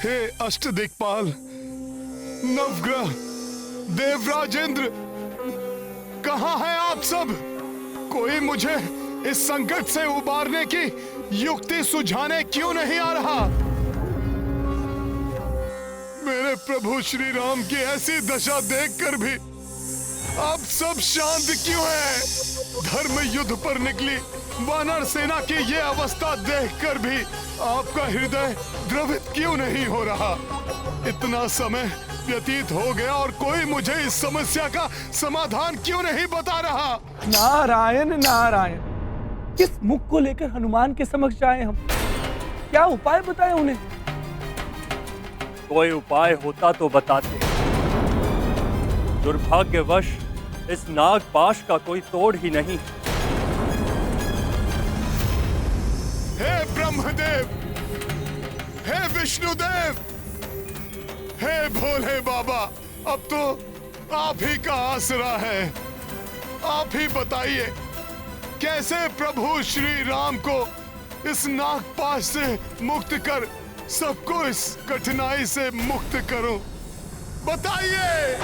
हे अष्टदिक्पाल, नवग्रह, देवराजेंद्र, कहाँ हैं आप सब? कोई मुझे इस संकट से उबारने की युक्ति सुझाने क्यों नहीं आ रहा? मेरे प्रभु श्री राम की ऐसी दशा देखकर भी आप सब शांत क्यों हैं? धर्म युद्ध पर निकली वानर सेना की ये अवस्था देखकर भी आपका हृदय द्रवित क्यों नहीं हो रहा? इतना समय व्यतीत हो गया और कोई मुझे इस समस्या का समाधान क्यों नहीं बता रहा? नारायण नारायण, किस मुख को लेकर हनुमान के समक्ष आए हम? क्या उपाय बताएं उन्हें? कोई उपाय होता तो बताते। दुर्भाग्यवश इस नागपाश का कोई तोड़ ही नहीं। हे ब्रह्मदेव, हे विष्णुदेव, हे भोले बाबा, अब तो आप ही का आसरा है। आप ही बताइए कैसे प्रभु श्री राम को इस नागपाश से मुक्त कर सबको इस कठिनाई से मुक्त करूं। बताइए,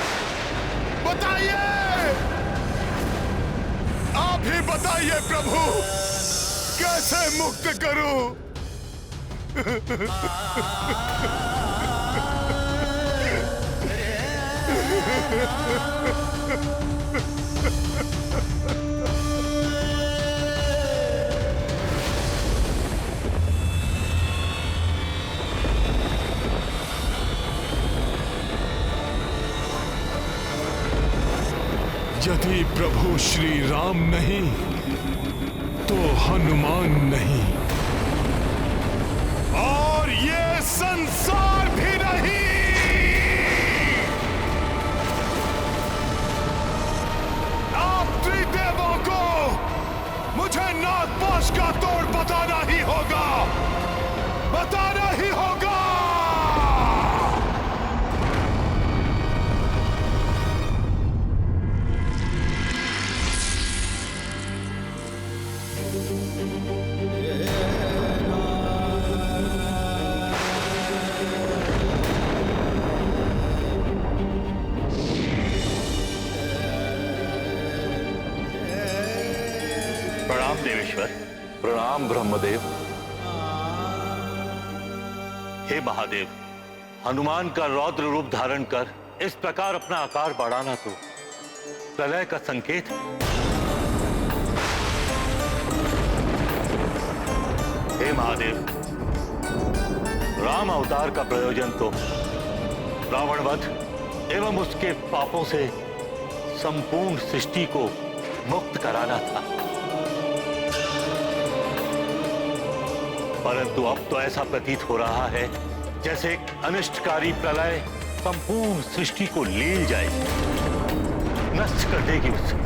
बताइए, आप ही बताइए प्रभु, कैसे मुक्त करूं? यदि प्रभु श्री राम नहीं तो हनुमान नहीं, और ये संसार भी नहीं। आप त्रिदेवों को मुझे नागपाश का तोड़ बताना ही होगा, बताना ही होगा। प्रणाम देवेश्वर। प्रणाम ब्रह्मदेव। हे महादेव, हनुमान का रौद्र रूप धारण कर इस प्रकार अपना आकार बढ़ाना तो प्रलय का संकेत है। हे महादेव, राम अवतार का प्रयोजन तो रावण वध एवं उसके पापों से संपूर्ण सृष्टि को मुक्त कराना था, परंतु अब तो ऐसा प्रतीत हो रहा है जैसे एक अनिष्टकारी प्रलय संपूर्ण सृष्टि को लील जाएगी, नष्ट कर देगी उसे।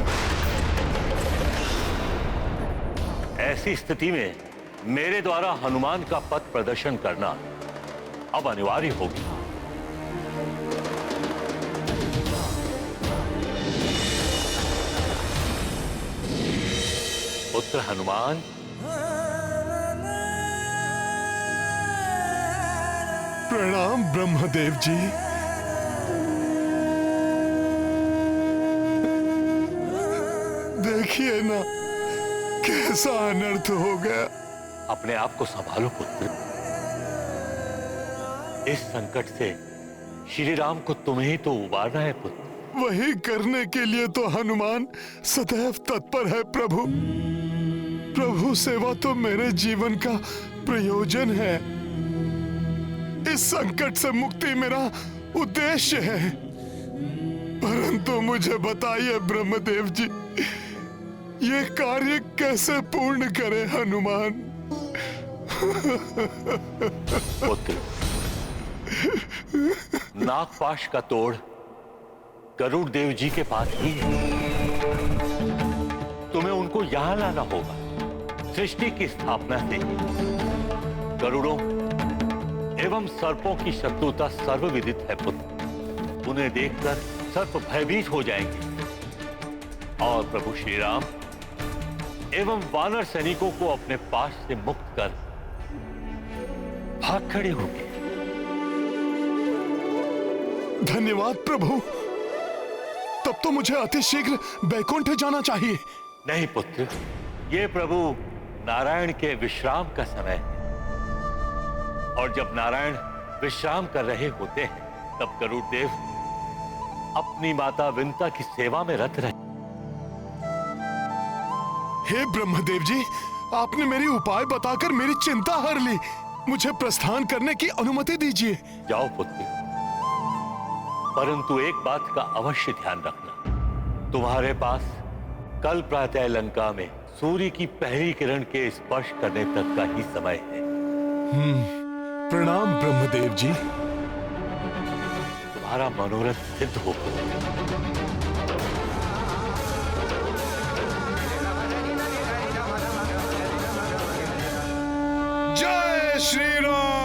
ऐसी स्थिति में मेरे द्वारा हनुमान का पथ प्रदर्शन करना अब अनिवार्य होगी। पुत्र हनुमान, प्रणाम ब्रह्मदेव जी। देखिए ना कैसा अनर्थ हो गया। अपने आप को संभालो पुत्र। इस संकट से श्री राम को तुम्हें ही तो उबारना है पुत्र। वही करने के लिए तो हनुमान सदैव तत्पर है प्रभु। प्रभु सेवा तो मेरे जीवन का प्रयोजन है। इस संकट से मुक्ति मेरा उद्देश्य है। परंतु मुझे बताइए ब्रह्मदेव जी, ये कार्य कैसे पूर्ण करे हनुमान? पुत्र, नागपाश का तोड़ गरुड़ देव जी के पास ही है। तुम्हें उनको यहां लाना होगा। सृष्टि की स्थापना से गरुड़ों एवं सर्पों की शत्रुता सर्वविदित है पुत्र। उन्हें देखकर सर्प भयभीत हो जाएंगे और प्रभु श्री राम एवं वानर सैनिकों को अपने पास से मुक्त कर भाग खड़े होंगे। धन्यवाद प्रभु। तब तो मुझे अतिशीघ्र बैकुंठ जाना चाहिए। नहीं पुत्र, ये प्रभु नारायण के विश्राम का समय है, और जब नारायण विश्राम कर रहे होते हैं तब गरुड़ देव अपनी माता विंता की सेवा में रत रहे। हे ब्रह्मदेव जी, आपने मेरी उपाय बताकर मेरी चिंता हर ली। मुझे प्रस्थान करने की अनुमति दीजिए। जाओ पुत्र, परंतु एक बात का अवश्य ध्यान रखना, तुम्हारे पास कल प्रातः लंका में सूर्य की पहली किरण के स्पर्श करने तक का ही समय है। प्रणाम ब्रह्मदेव जी। तुम्हारा मनोरथ सिद्ध होगा। जय श्री राम।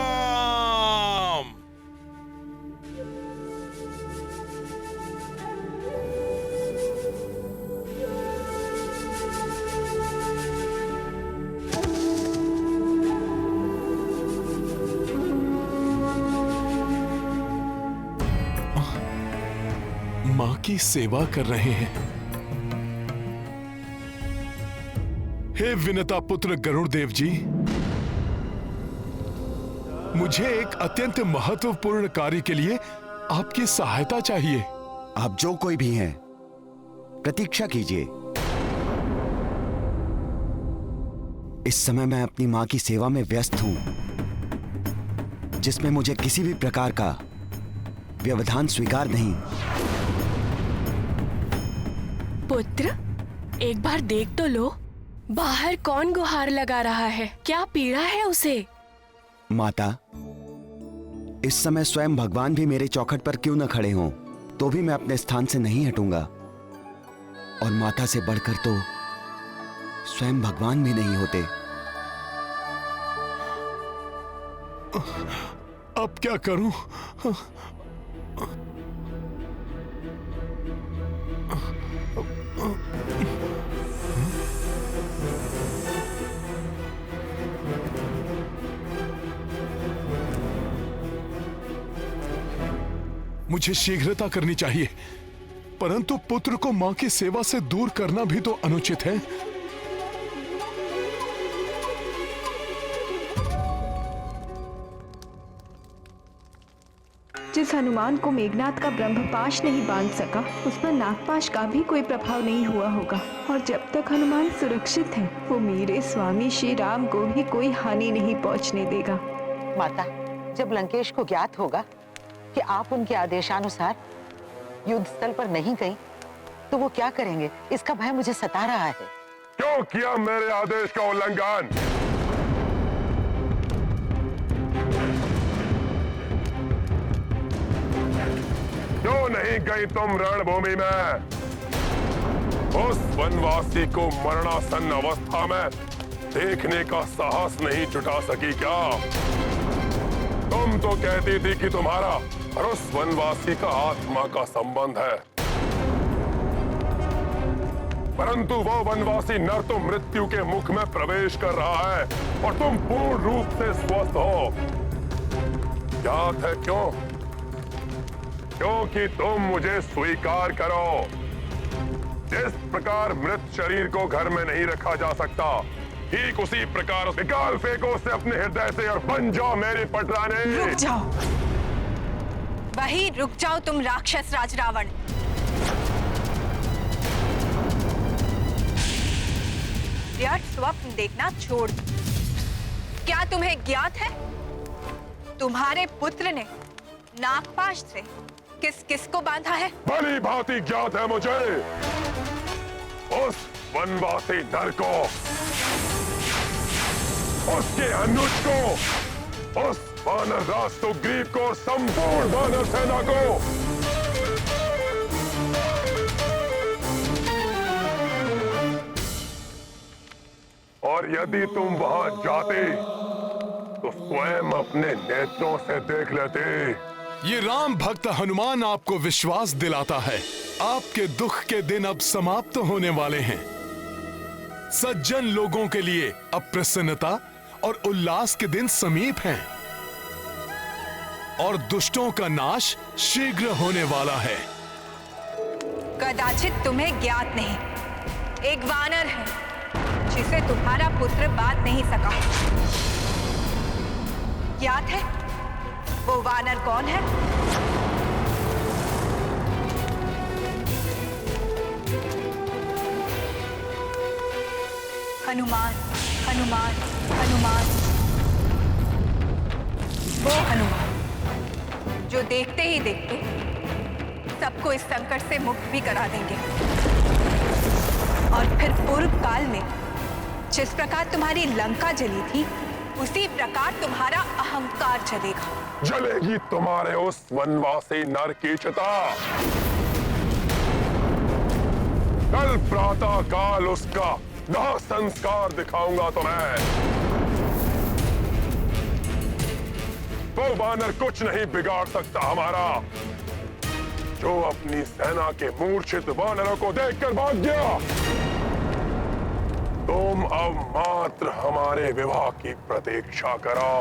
मां की सेवा कर रहे हैं। हे विनता पुत्र गरुड़ देव जी, मुझे एक अत्यंत महत्वपूर्ण कार्य के लिए आपकी सहायता चाहिए। आप जो कोई भी हैं, प्रतीक्षा कीजिए। इस समय मैं अपनी मां की सेवा में व्यस्त हूं, जिसमें मुझे किसी भी प्रकार का व्यवधान स्वीकार नहीं। पुत्र, एक बार देख तो लो, बाहर कौन गुहार लगा रहा है? क्या पीड़ा है उसे? माता, इस समय स्वयं भगवान भी मेरे चौखट पर क्यों न खड़े हों, तो भी मैं अपने स्थान से नहीं हटूंगा। और माता से बढ़कर तो स्वयं भगवान भी नहीं होते। अब क्या करूं? मुझे शीघ्रता करनी चाहिए, परंतु पुत्र को मां की सेवा से दूर करना भी तो अनुचित है। जिस हनुमान को मेघनाथ का ब्रह्मपाश नहीं बांध सका, उस पर नागपाश का भी कोई प्रभाव नहीं हुआ होगा। और जब तक हनुमान सुरक्षित है, वो मेरे स्वामी श्री राम को भी कोई हानि नहीं पहुंचने देगा। माता, जब लंकेश को ज्ञात होगा कि आप उनके आदेशानुसार युद्ध स्थल पर नहीं गई, तो वो क्या करेंगे, इसका भय मुझे सता रहा है। क्यों किया मेरे आदेश का उल्लंघन? क्यों नहीं गई तुम रणभूमि में? उस वनवासी को मरणासन्न अवस्था में देखने का साहस नहीं जुटा सकी क्या? तुम तो कहती थी कि तुम्हारा और उस वनवासी का आत्मा का संबंध है, परंतु वो वनवासी नर तो मृत्यु के मुख में प्रवेश कर रहा है और तुम पूर्ण रूप से स्वस्थ हो। याद है क्यों? क्योंकि तुम मुझे स्वीकार करो। जिस प्रकार मृत शरीर को घर में नहीं रखा जा सकता, ठीक उसी प्रकार निकाल फेंको उसे अपने हृदय से और बन जाओ मेरी पटरानी। रुक जाओ, वही रुक जाओ तुम राक्षस राज रावण। व्यर्थ स्वप्न देखना छोड़ दो। क्या तुम्हें ज्ञात है, तुम्हारे पुत्र ने नागपाश से किस किस को बांधा है? भली भांति ज्ञात है मुझे। उस वनवासी नर को, उसके अनुज को, उस वानर राज सुग्रीव को, संपूर्ण वानर सेना को। और यदि तुम वहां जाते तो स्वयं अपने नेत्रों से देख लेते। ये राम भक्त हनुमान आपको विश्वास दिलाता है, आपके दुख के दिन अब समाप्त होने वाले हैं। सज्जन लोगों के लिए अब प्रसन्नता और उल्लास के दिन समीप हैं। और दुष्टों का नाश शीघ्र होने वाला है। कदाचित तुम्हें ज्ञात नहीं, एक वानर है जिसे तुम्हारा पुत्र बांध नहीं सका। ज्ञात है वो वानर कौन है? हनुमान, हनुमान, हनुमान। वो हनुमान जो देखते ही देखते सबको इस संकट से मुक्त भी करा देंगे। और फिर पूर्व काल में जिस प्रकार तुम्हारी लंका जली थी, उसी प्रकार तुम्हारा अहंकार जलेगा। जलेगी तुम्हारे उस वनवासी नर की चिता। कल प्रातः काल उसका दाह संस्कार दिखाऊंगा तुम्हें। वो वानर कुछ नहीं बिगाड़ सकता हमारा, जो अपनी सेना के मूर्छित वानरों को देखकर भाग गया। तुम अब मात्र हमारे विवाह की प्रतीक्षा करो।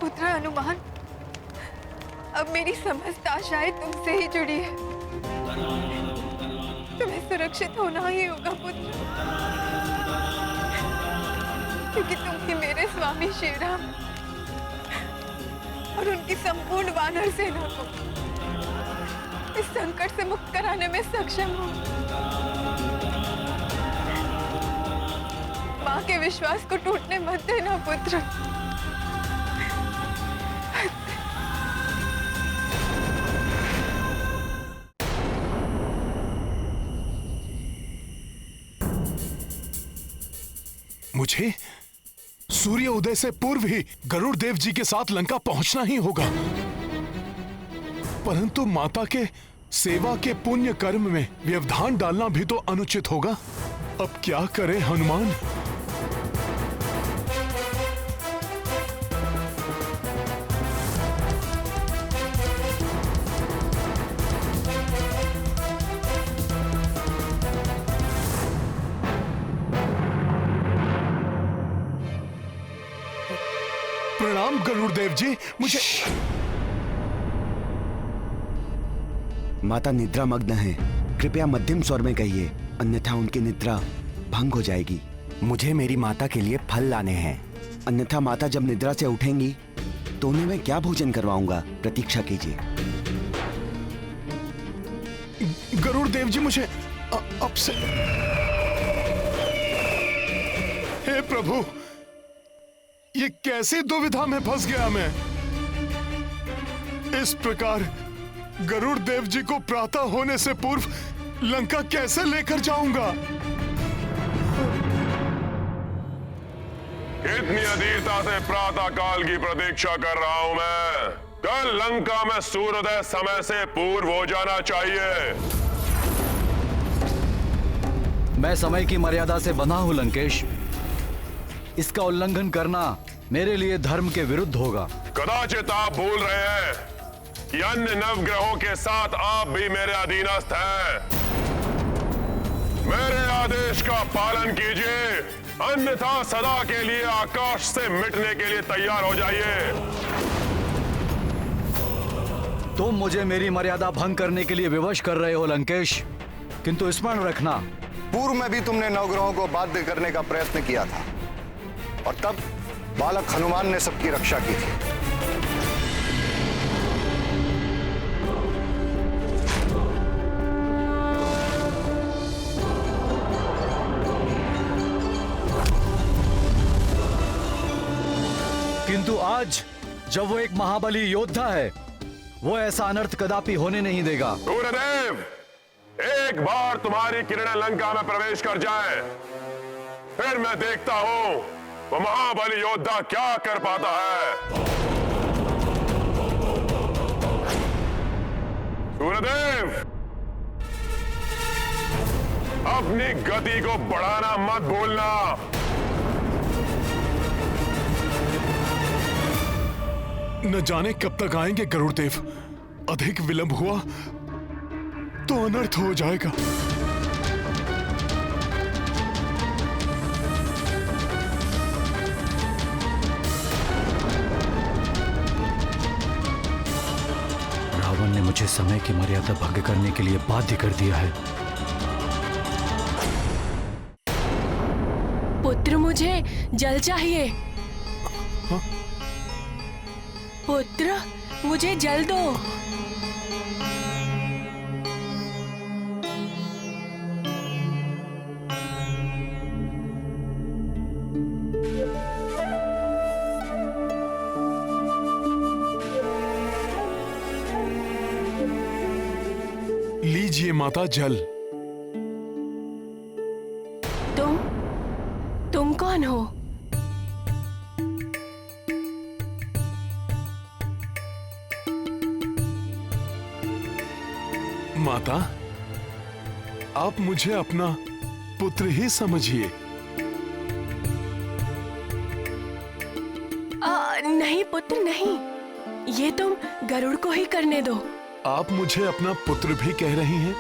पुत्र हनुमान, अब मेरी समस्त आशाएं तुमसे ही जुड़ी है। तुम्हें सुरक्षित होना ही होगा पुत्र, क्योंकि तुम ही मेरे स्वामी श्री राम और उनकी संपूर्ण वानर सेना को इस संकट से मुक्त कराने में सक्षम हो। मां के विश्वास को टूटने मत देना पुत्र। मुझे सूर्य उदय से पूर्व ही गरुड़ देव जी के साथ लंका पहुंचना ही होगा, परंतु माता के सेवा के पुण्य कर्म में व्यवधान डालना भी तो अनुचित होगा। अब क्या करें हनुमान? प्रणाम गरुड़ देव जी। मुझे माता निद्रा मग्न है, कृपया मध्यम स्वर में कहिए, अन्यथा उनकी निद्रा भंग हो जाएगी। मुझे मेरी माता के लिए फल लाने हैं। अन्यथा माता जब निद्रा से उठेंगी तो उन्हें मैं क्या भोजन करवाऊंगा? प्रतीक्षा कीजिए। गरुड़ देव जी, मुझे अब से हे प्रभु, ये कैसी दुविधा में फंस गया मैं। इस प्रकार गरुड़ देव जी को प्रातः होने से पूर्व लंका कैसे लेकर जाऊंगा? कितनी अधीरता से प्रातः काल की प्रतीक्षा कर रहा हूं मैं। कल लंका में सूर्योदय समय से पूर्व हो जाना चाहिए। मैं समय की मर्यादा से बंधा हूं लंकेश। इसका उल्लंघन करना मेरे लिए धर्म के विरुद्ध होगा। कदाचित आप भूल रहे हैं कि अन्य नवग्रहों के साथ आप भी मेरे अधीनस्थ हैं। मेरे आदेश का पालन कीजिए, अन्यथा सदा के लिए आकाश से मिटने के लिए तैयार हो जाइए। तुम मुझे मेरी मर्यादा भंग करने के लिए विवश कर रहे हो लंकेश, किंतु स्मरण रखना, पूर्व में भी तुमने नवग्रहों को बाध्य करने का प्रयत्न किया था और तब बालक हनुमान ने सबकी रक्षा की थी। किंतु आज जब वो एक महाबली योद्धा है, वो ऐसा अनर्थ कदापि होने नहीं देगा। सूर्यदेव, एक बार तुम्हारी किरणें लंका में प्रवेश कर जाए, फिर मैं देखता हूं वो महाबली योद्धा क्या कर पाता है। सूर्यदेव, अपनी गति को बढ़ाना मत भूलना। न जाने कब तक आएंगे गरुड़ देव। अधिक विलंब हुआ तो अनर्थ हो जाएगा। रावण ने मुझे समय की मर्यादा भंग करने के लिए बाध्य कर दिया है। पुत्र, मुझे जल चाहिए। हाँ? पुत्र, मुझे जल दो। लीजिए माता जल। तुम कौन हो? माता, आप मुझे अपना पुत्र ही समझिए। नहीं पुत्र नहीं, ये तुम गरुड़ को ही करने दो। आप मुझे अपना पुत्र भी कह रही हैं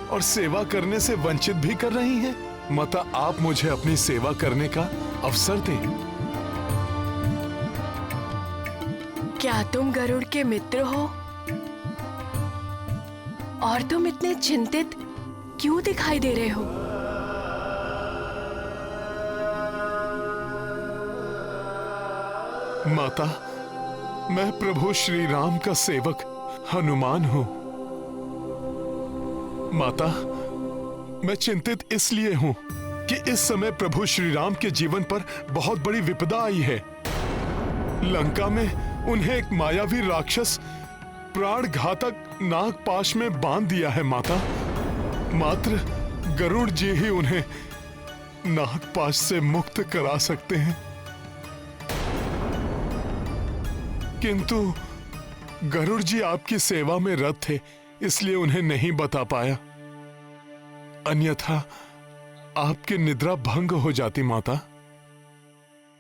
और सेवा करने से वंचित भी कर रही हैं। माता, आप मुझे अपनी सेवा करने का अवसर दें। क्या तुम गरुड़ के मित्र हो? और तुम इतने चिंतित क्यों दिखाई दे रहे हो? माता, मैं प्रभु श्री राम का सेवक हनुमान हूं। माता, मैं चिंतित इसलिए हूं कि इस समय प्रभु श्री राम के जीवन पर बहुत बड़ी विपदा आई है। लंका में उन्हें एक मायावी राक्षस प्राण घातक नागपाश में बांध दिया है। माता, मात्र गरुड़ जी ही उन्हें नागपाश से मुक्त करा सकते हैं, किंतु गरुड़ जी आपकी सेवा में रत थे, इसलिए उन्हें नहीं बता पाया। अन्यथा आपकी निद्रा भंग हो जाती। माता,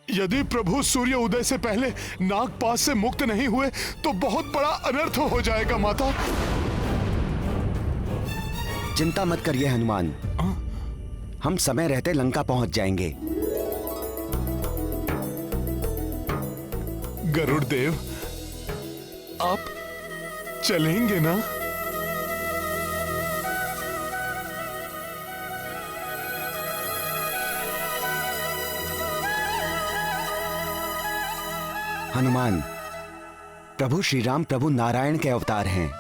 यदि प्रभु सूर्य उदय से पहले नागपाश से मुक्त नहीं हुए तो बहुत बड़ा अनर्थ हो जाएगा। माता, चिंता मत करिए हनुमान, हम समय रहते लंका पहुंच जाएंगे। गरुड़ देव, आप चलेंगे ना? हनुमान, प्रभु श्री राम प्रभु नारायण के अवतार हैं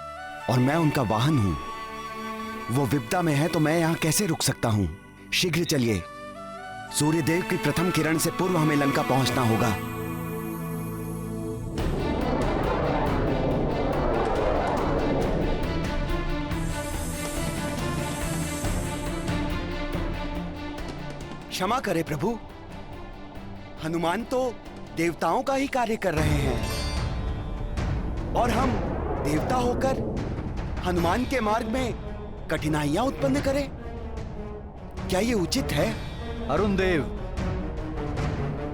और मैं उनका वाहन हूं। वो विपदा में है तो मैं यहां कैसे रुक सकता हूं? शीघ्र चलिए, सूर्यदेव की प्रथम किरण से पूर्व हमें लंका पहुंचना होगा। क्षमा करे प्रभु, हनुमान तो देवताओं का ही कार्य कर रहे हैं और हम देवता होकर हनुमान के मार्ग में कठिनाइयां उत्पन्न करें? क्या ये उचित है? अरुण देव,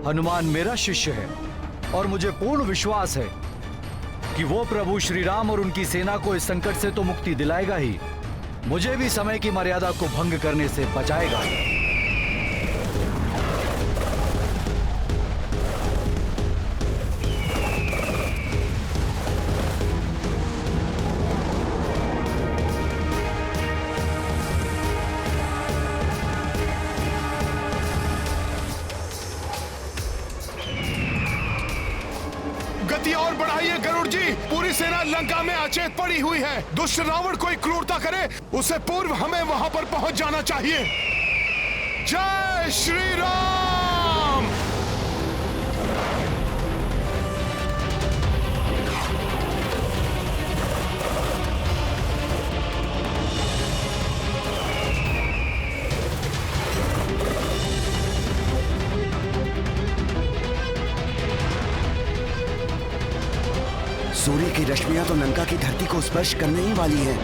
हनुमान मेरा शिष्य है और मुझे पूर्ण विश्वास है कि वो प्रभु श्री राम और उनकी सेना को इस संकट से तो मुक्ति दिलाएगा ही, मुझे भी समय की मर्यादा को भंग करने से बचाएगा। गति और बढ़ाइए गरुड़ जी, पूरी सेना लंका में अचेत पड़ी हुई है। दुष्ट रावण कोई क्रूरता करे उससे पूर्व हमें वहां पर पहुंच जाना चाहिए। जय श्री राम। सूर्य की रश्मियां तो लंका की धरती को स्पर्श करने ही वाली हैं।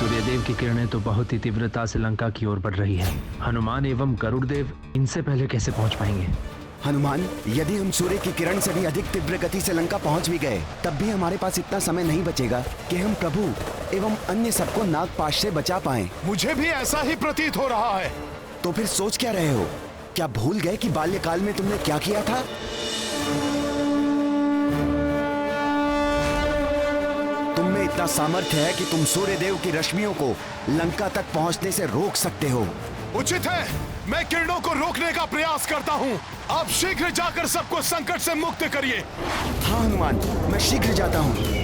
सूर्यदेव की किरणें तो बहुत ही तीव्रता से लंका की ओर बढ़ रही हैं। हनुमान एवं गरुड़देव इनसे पहले कैसे पहुंच पाएंगे? हनुमान, यदि हम सूर्य की किरण से भी अधिक तीव्र गति से लंका पहुंच भी गए, तब भी हमारे पास इतना समय नहीं बचेगा कि हम प्रभु एवं अन्य सबको नागपाश से बचा पाएं। मुझे भी ऐसा ही प्रतीत हो रहा है। तो फिर सोच क्या रहे हो? क्या भूल गए कि बाल्यकाल में तुमने क्या किया था? तुम में इतना सामर्थ्य है कि तुम सूर्यदेव की रश्मियों को लंका तक पहुंचने से रोक सकते हो। उचित है, मैं किरणों को रोकने का प्रयास करता हूँ। आप शीघ्र जाकर सबको संकट से मुक्त करिए। हाँ हनुमान, मैं शीघ्र जाता हूँ।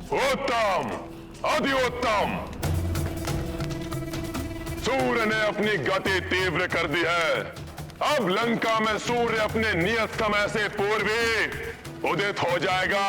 उत्तम, अति उत्तम। सूर्य ने अपनी गति तीव्र कर दी है। अब लंका में सूर्य अपने नियत समय से पूर्व ही उदित हो जाएगा।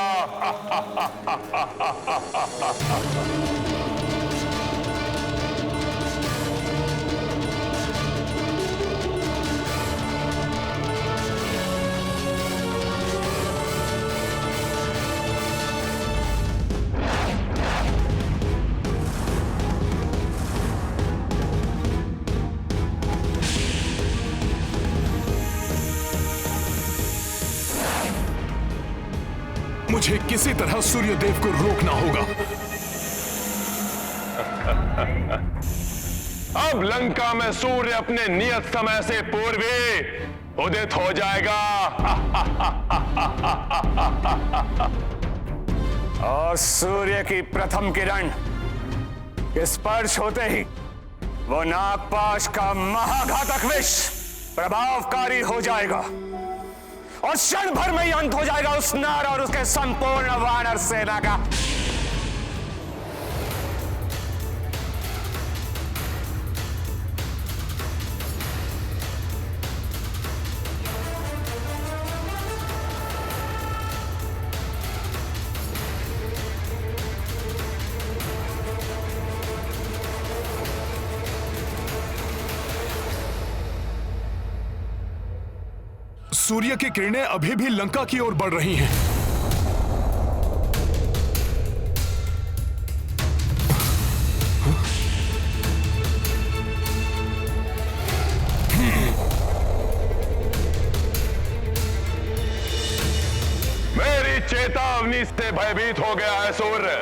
मुझे किसी तरह सूर्यदेव को रोकना होगा। अब लंका में सूर्य अपने नियत समय से पूर्व ही उदित हो जाएगा। और सूर्य की प्रथम किरण स्पर्श होते ही वो नागपाश का महाघातक विष प्रभावकारी हो जाएगा और क्षण भर में ही अंत हो जाएगा उस नर और उसके संपूर्ण वानर सेना का। सूर्य की किरणें अभी भी लंका की ओर बढ़ रही हैं। मेरी चेतावनी से भयभीत हो गया है सूर्य,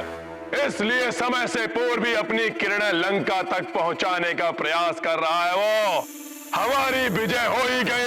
इसलिए समय से पूर्व ही अपनी किरणें लंका तक पहुंचाने का प्रयास कर रहा है। वो हमारी विजय हो ही गई।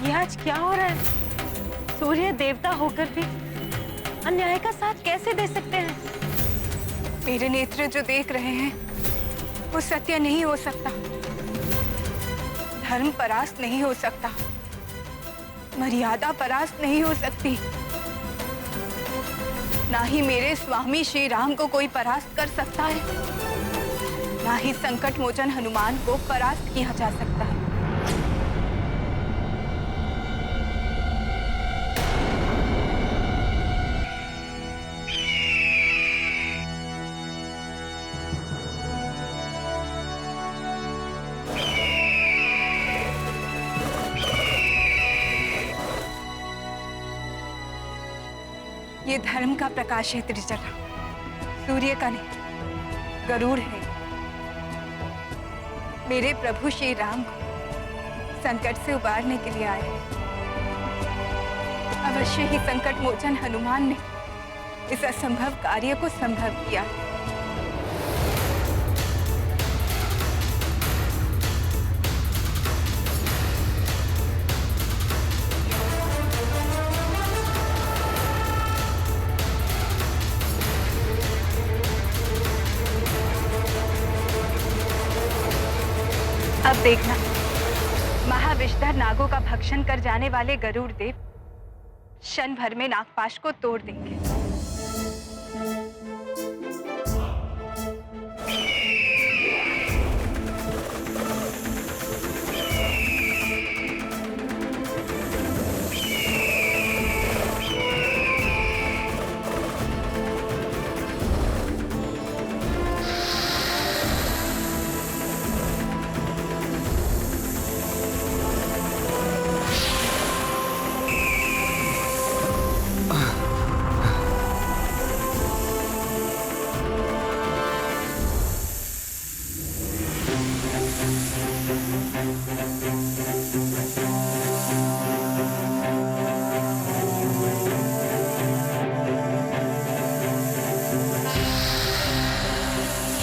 ये आज क्या हो रहा है? सूर्य देवता होकर भी अन्याय का साथ कैसे दे सकते हैं? मेरे नेत्र जो देख रहे हैं वो सत्य नहीं हो सकता, धर्म परास्त नहीं हो सकता, मर्यादा परास्त नहीं हो सकती। ना ही मेरे स्वामी श्री राम को कोई परास्त कर सकता है, ना ही संकट मोचन हनुमान को परास्त किया जा सकता है। ये धर्म का प्रकाश है त्रिजटा, सूर्य का नहीं, गरुड़ है। मेरे प्रभु श्री राम को संकट से उबारने के लिए आए हैं। अवश्य ही संकट मोचन हनुमान ने इस असंभव कार्य को संभव किया। अब देखना, महाविषधर नागों का भक्षण कर जाने वाले गरुड़ देव क्षण भर में नागपाश को तोड़ देंगे।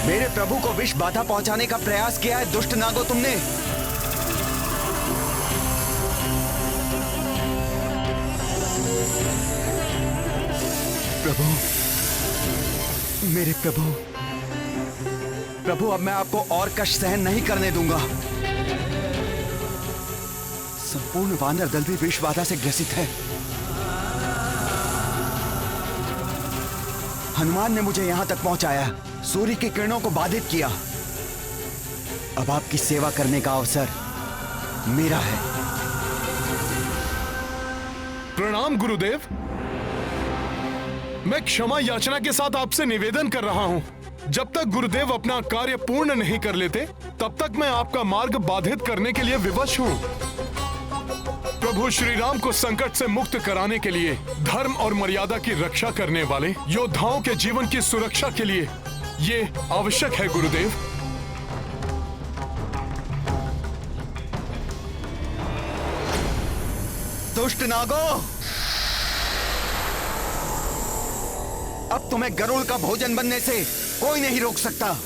मेरे प्रभु को विष बाधा पहुंचाने का प्रयास किया है दुष्ट नागो तुमने। प्रभु, मेरे प्रभु, प्रभु अब मैं आपको और कष्ट सहन नहीं करने दूंगा। संपूर्ण वानर दल भी विष बाधा से ग्रसित है। हनुमान ने मुझे यहां तक पहुंचाया, सूर्य की किरणों को बाधित किया। अब आपकी सेवा करने का अवसर मेरा है। प्रणाम गुरुदेव। मैं क्षमा याचना के साथ आपसे निवेदन कर रहा हूं। जब तक गुरुदेव अपना कार्य पूर्ण नहीं कर लेते, तब तक मैं आपका मार्ग बाधित करने के लिए विवश हूं। प्रभु श्री राम को संकट से मुक्त कराने के लिए, धर्म और मर्यादा की रक्षा करने वाले योद्धाओं के जीवन की सुरक्षा के लिए ये आवश्यक है गुरुदेव। दुष्ट नागो, अब तुम्हें गरुड़ का भोजन बनने से कोई नहीं रोक सकता।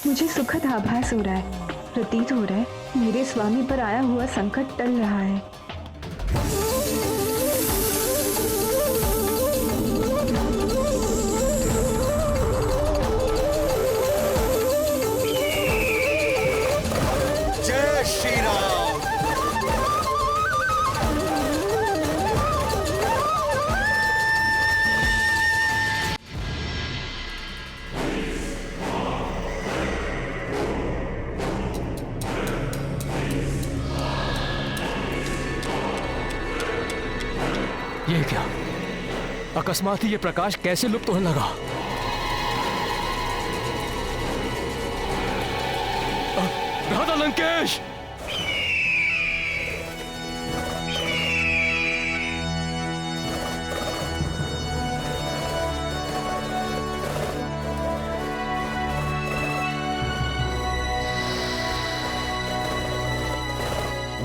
मुझे सुखद आभास हो रहा है, प्रतीत हो रहा है मेरे स्वामी पर आया हुआ संकट टल रहा है। जय श्री राम। ये क्या? अकस्मात ही ये प्रकाश कैसे लुप्त होने लगा? राधा लंकेश!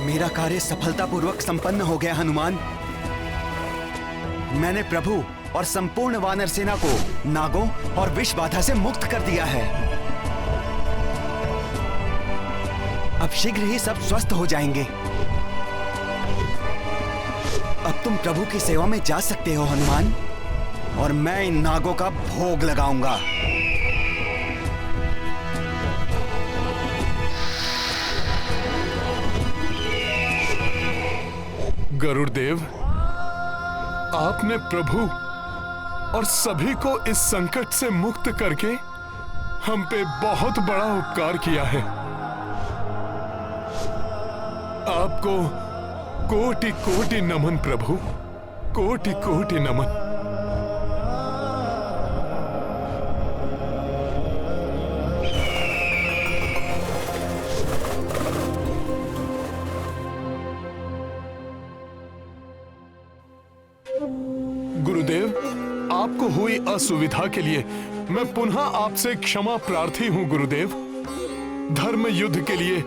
मेरा कार्य सफलतापूर्वक संपन्न हो गया हनुमान। मैंने प्रभु और संपूर्ण वानर सेना को नागों और विष बाधा से मुक्त कर दिया है। अब शीघ्र ही सब स्वस्थ हो जाएंगे। अब तुम प्रभु की सेवा में जा सकते हो हनुमान, और मैं इन नागों का भोग लगाऊंगा। गरुड़देव, आपने प्रभु और सभी को इस संकट से मुक्त करके हम पे बहुत बड़ा उपकार किया है। आपको कोटि कोटि नमन प्रभु, कोटि कोटि नमन। आपको हुई असुविधा के लिए मैं पुनः आपसे क्षमा प्रार्थी हूँ गुरुदेव। धर्म युद्ध के लिए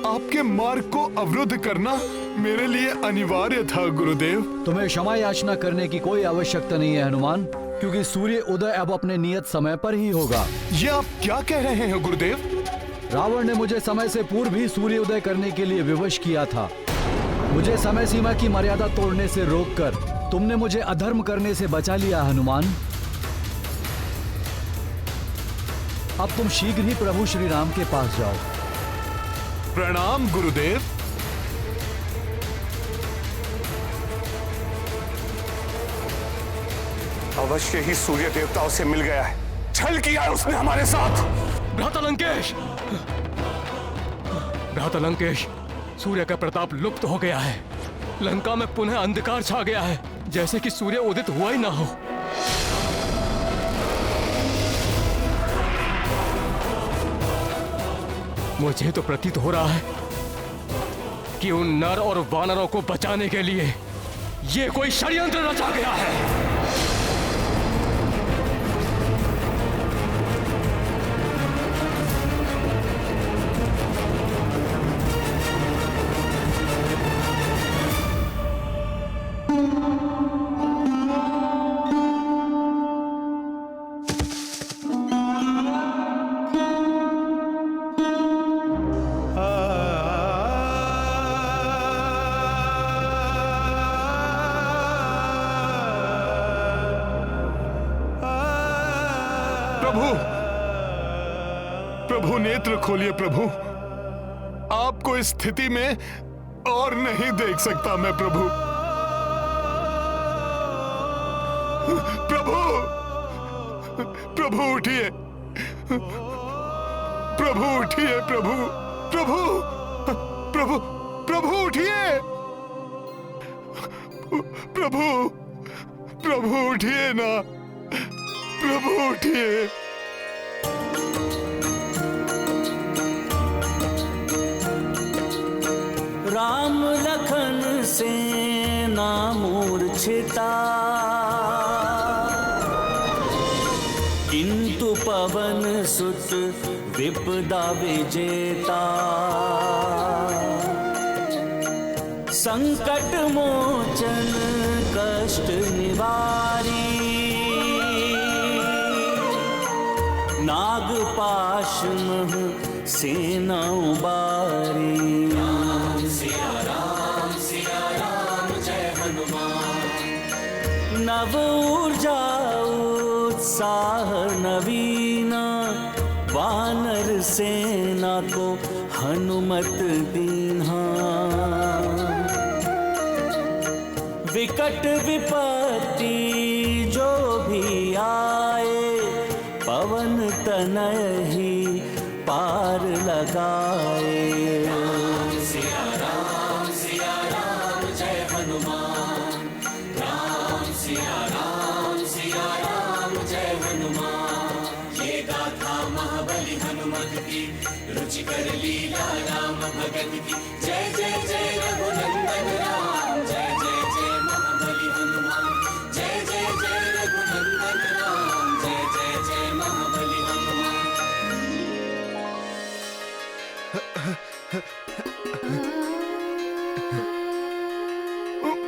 आपके मार्ग को अवरुद्ध करना मेरे लिए अनिवार्य था गुरुदेव। तुम्हें क्षमा याचना करने की कोई आवश्यकता नहीं है हनुमान, क्योंकि सूर्य उदय अब अपने नियत समय पर ही होगा। ये आप क्या कह रहे हैं गुरुदेव? रावण ने मुझे समय से पूर्व ही सूर्य उदय करने के लिए विवश किया था। मुझे समय सीमा की मर्यादा तोड़ने से रोककर तुमने मुझे अधर्म करने से बचा लिया हनुमान। अब तुम शीघ्र ही प्रभु श्री राम के पास जाओ। प्रणाम गुरुदेव। अवश्य ही सूर्य देवताओं से मिल गया है। छल किया है उसने हमारे साथ। भ्राता लंकेश, भ्राता लंकेश, सूर्य का प्रताप लुप्त हो गया है। लंका में पुनः अंधकार छा गया है, जैसे कि सूर्य उदित हुआ ही ना हो। मुझे तो प्रतीत हो रहा है कि उन नर और वानरों को बचाने के लिए ये कोई षड्यंत्र रचा गया है। प्रभु नेत्र खोलिए प्रभु। आपको इस स्थिति में और नहीं देख सकता मैं प्रभु। प्रभु, प्रभु उठिए, प्रभु उठिए, प्रभु, प्रभु, प्रभु, प्रभु उठिए, प्रभु, प्रभु उठिए ना, प्रभु उठिए। राम लखन सेना मूर्छिता, किंतु पवन सुत विपदा विजेता। संकट मोचन कष्ट निवारी, नागपाश मह सेना उबारी। नव ऊर्जा उत्साह नवीना, वानर सेना को हनुमत दीन्हा। विकट विपत्ति जो भी आए, पवन तनय ही पार लगाए। रुचिकर लीला राम भगत की, जय जय जय रघुनंदन राम, जय जय जय महाबली हनुमान, जय जय जय रघुनंदन राम, जय जय जय महाबली हनुमान।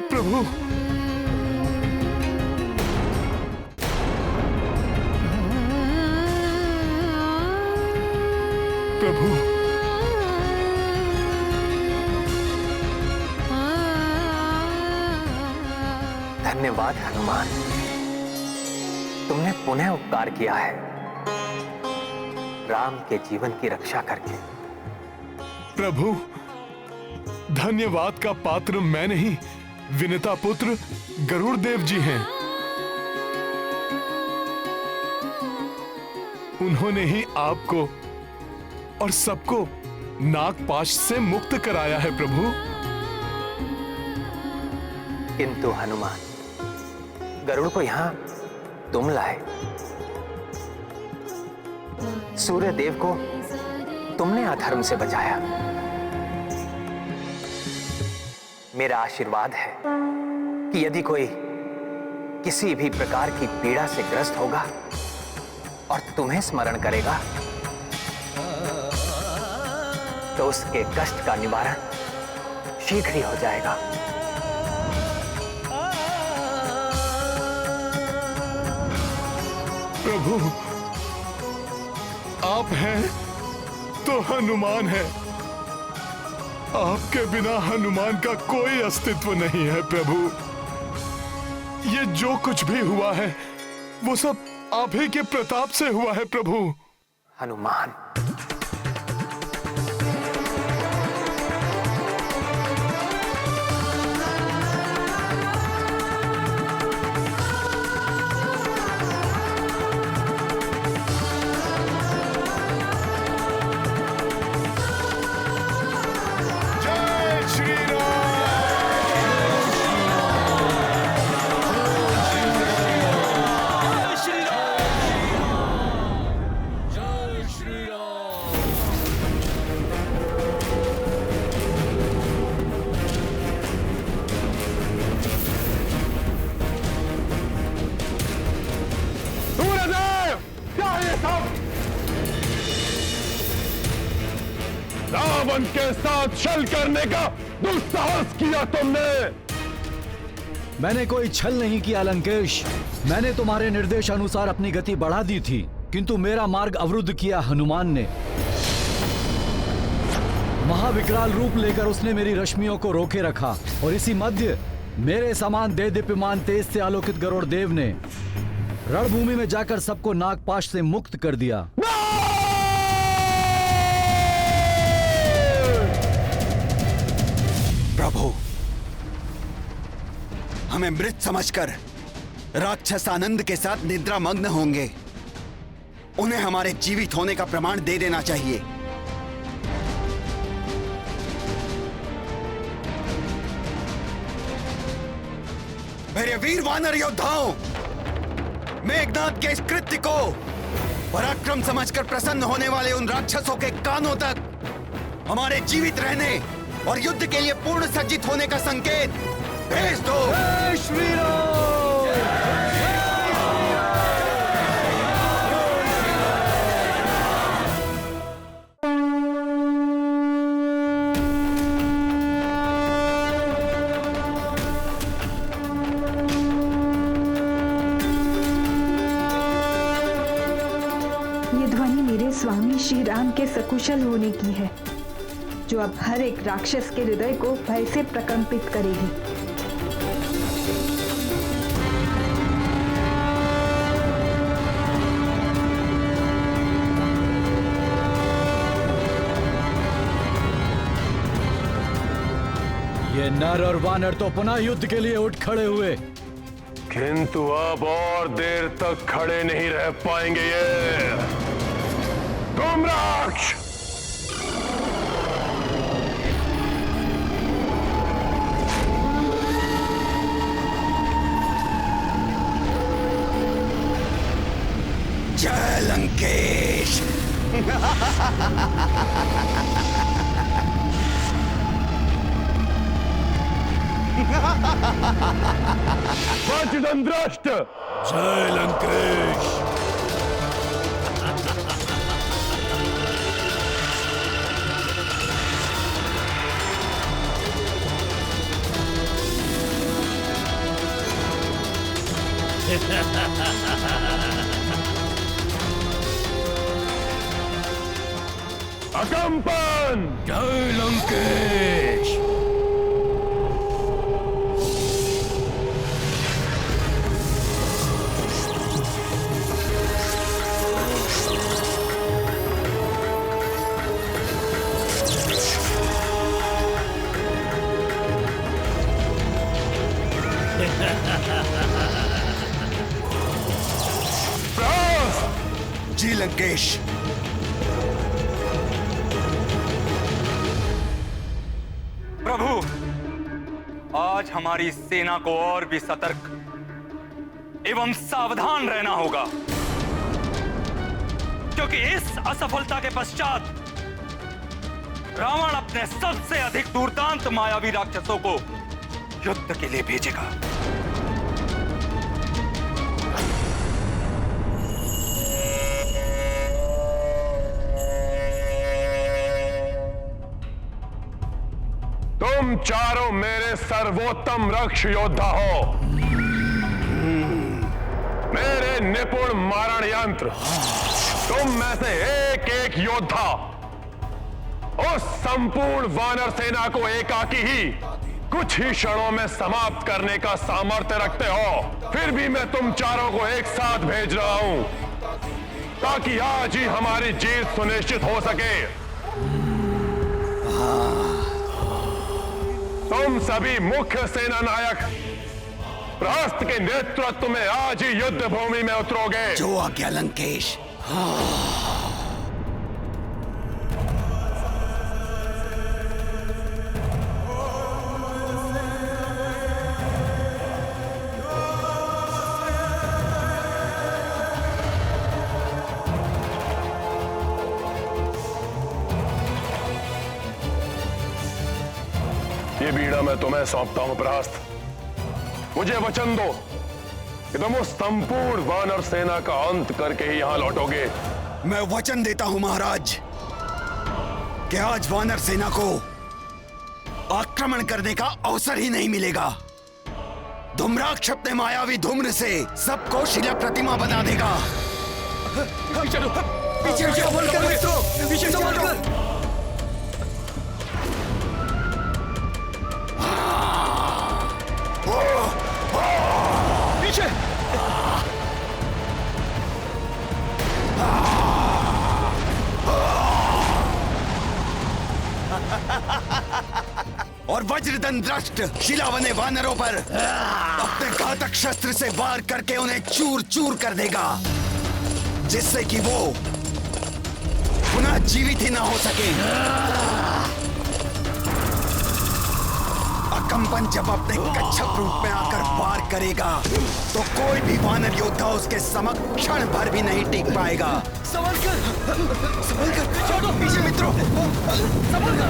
प्रभु, प्रभु, धन्यवाद हनुमान, तुमने पुनः उपकार किया है राम के जीवन की रक्षा करके। प्रभु, धन्यवाद का पात्र मैं नहीं, विनीता पुत्र गरुड़ देव जी हैं। उन्होंने ही आपको और सबको नागपाश से मुक्त कराया है प्रभु। किंतु हनुमान, गरुड़ को यहां तुम लाए, सूर्य देव को तुमने अधर्म से बचाया। मेरा आशीर्वाद है कि यदि कोई किसी भी प्रकार की पीड़ा से ग्रस्त होगा और तुम्हें स्मरण करेगा तो उसके कष्ट का निवारण शीघ्र ही हो जाएगा। प्रभु, आप हैं तो हनुमान है। आपके बिना हनुमान का कोई अस्तित्व नहीं है प्रभु। ये जो कुछ भी हुआ है वो सब आप ही के प्रताप से हुआ है प्रभु। हनुमान, रावण के साथ छल करने का दुस्साहस किया तुमने। मैंने कोई छल नहीं किया लंकेश। मैंने तुम्हारे निर्देश अनुसार अपनी गति बढ़ा दी थी, किंतु मेरा मार्ग अवरुद्ध किया हनुमान ने। महाविकराल रूप लेकर उसने मेरी रश्मियों को रोके रखा और इसी मध्य मेरे समान देदीप्यमान तेज से आलोकित गरुड़ देव ने रणभूमि में जाकर सबको नागपाश से मुक्त कर दिया। प्रभु, हमें मृत समझकर राक्षस आनंद के साथ निद्रा मग्न होंगे। उन्हें हमारे जीवित होने का प्रमाण दे देना चाहिए। मेरे वीर वानर योद्धाओं, मेघनाद के इस कृत्य को पराक्रम समझकर प्रसन्न होने वाले उन राक्षसों के कानों तक हमारे जीवित रहने और युद्ध के लिए पूर्ण सज्जित होने का संकेत भेज दो। जय श्री राम। ये ध्वनि मेरे स्वामी श्री राम के सकुशल होने की है, जो अब हर एक राक्षस के हृदय को भय से प्रकंपित करेगी। ये नर और वानर तो पुनः युद्ध के लिए उठ खड़े हुए, किंतु अब और देर तक खड़े नहीं रह पाएंगे ये धूम्राक्ष। जय लंकेश। वज्रदंष्ट्र। जय लंकेश। अकंपन। जय लंकेश। जी लंकेश। प्रभु, आज हमारी सेना को और भी सतर्क एवं सावधान रहना होगा, क्योंकि इस असफलता के पश्चात रावण अपने सबसे अधिक दुर्दांत मायावी राक्षसों को युद्ध के लिए भेजेगा। तुम चारों मेरे सर्वोत्तम रक्ष योद्धा हो। मेरे निपुण मारण यंत्र तुम में से एक एक योद्धा उस संपूर्ण वानर सेना को एकाकी ही कुछ ही क्षणों में समाप्त करने का सामर्थ्य रखते हो। फिर भी मैं तुम चारों को एक साथ भेज रहा हूं ताकि आज ही हमारी जीत सुनिश्चित हो सके। तुम सभी मुख्य सेना नायक प्रहस्त के नेतृत्व में आज ही युद्ध भूमि में उतरोगे। जो आज्ञा लंकेश। ये बीड़ा मैं तुम्हें सौंपता हूं प्रहस्त। मुझे वचन दो कि तुम उस संपूर्ण वानर सेना का अंत करके ही यहां लौटोगे। मैं वचन देता हूं महाराज कि आज वानर सेना को आक्रमण करने का अवसर ही नहीं मिलेगा। धूम्राक्ष अपने मायावी धूम्र से सबको शिला प्रतिमा बना देगा। चलो पीछे संभल कर मित्रों, पीछे संभल कर। पीछे और वज्रदंड्रष्ट शिलावने वानरों पर अपने घातक शस्त्र से वार करके उन्हें चूर चूर कर देगा, जिससे कि वो पुनः जीवित ही ना हो सके। अकंपन जब अपने कच्छप रूप में आकर वार करेगा तो कोई भी वानर योद्धा उसके समक्ष क्षण भर भी नहीं टिक पाएगा। संभल कर छोड़ो पीछे मित्रों, संभल कर।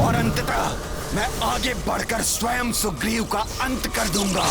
और अंततः मैं आगे बढ़कर स्वयं सुग्रीव का अंत कर दूंगा।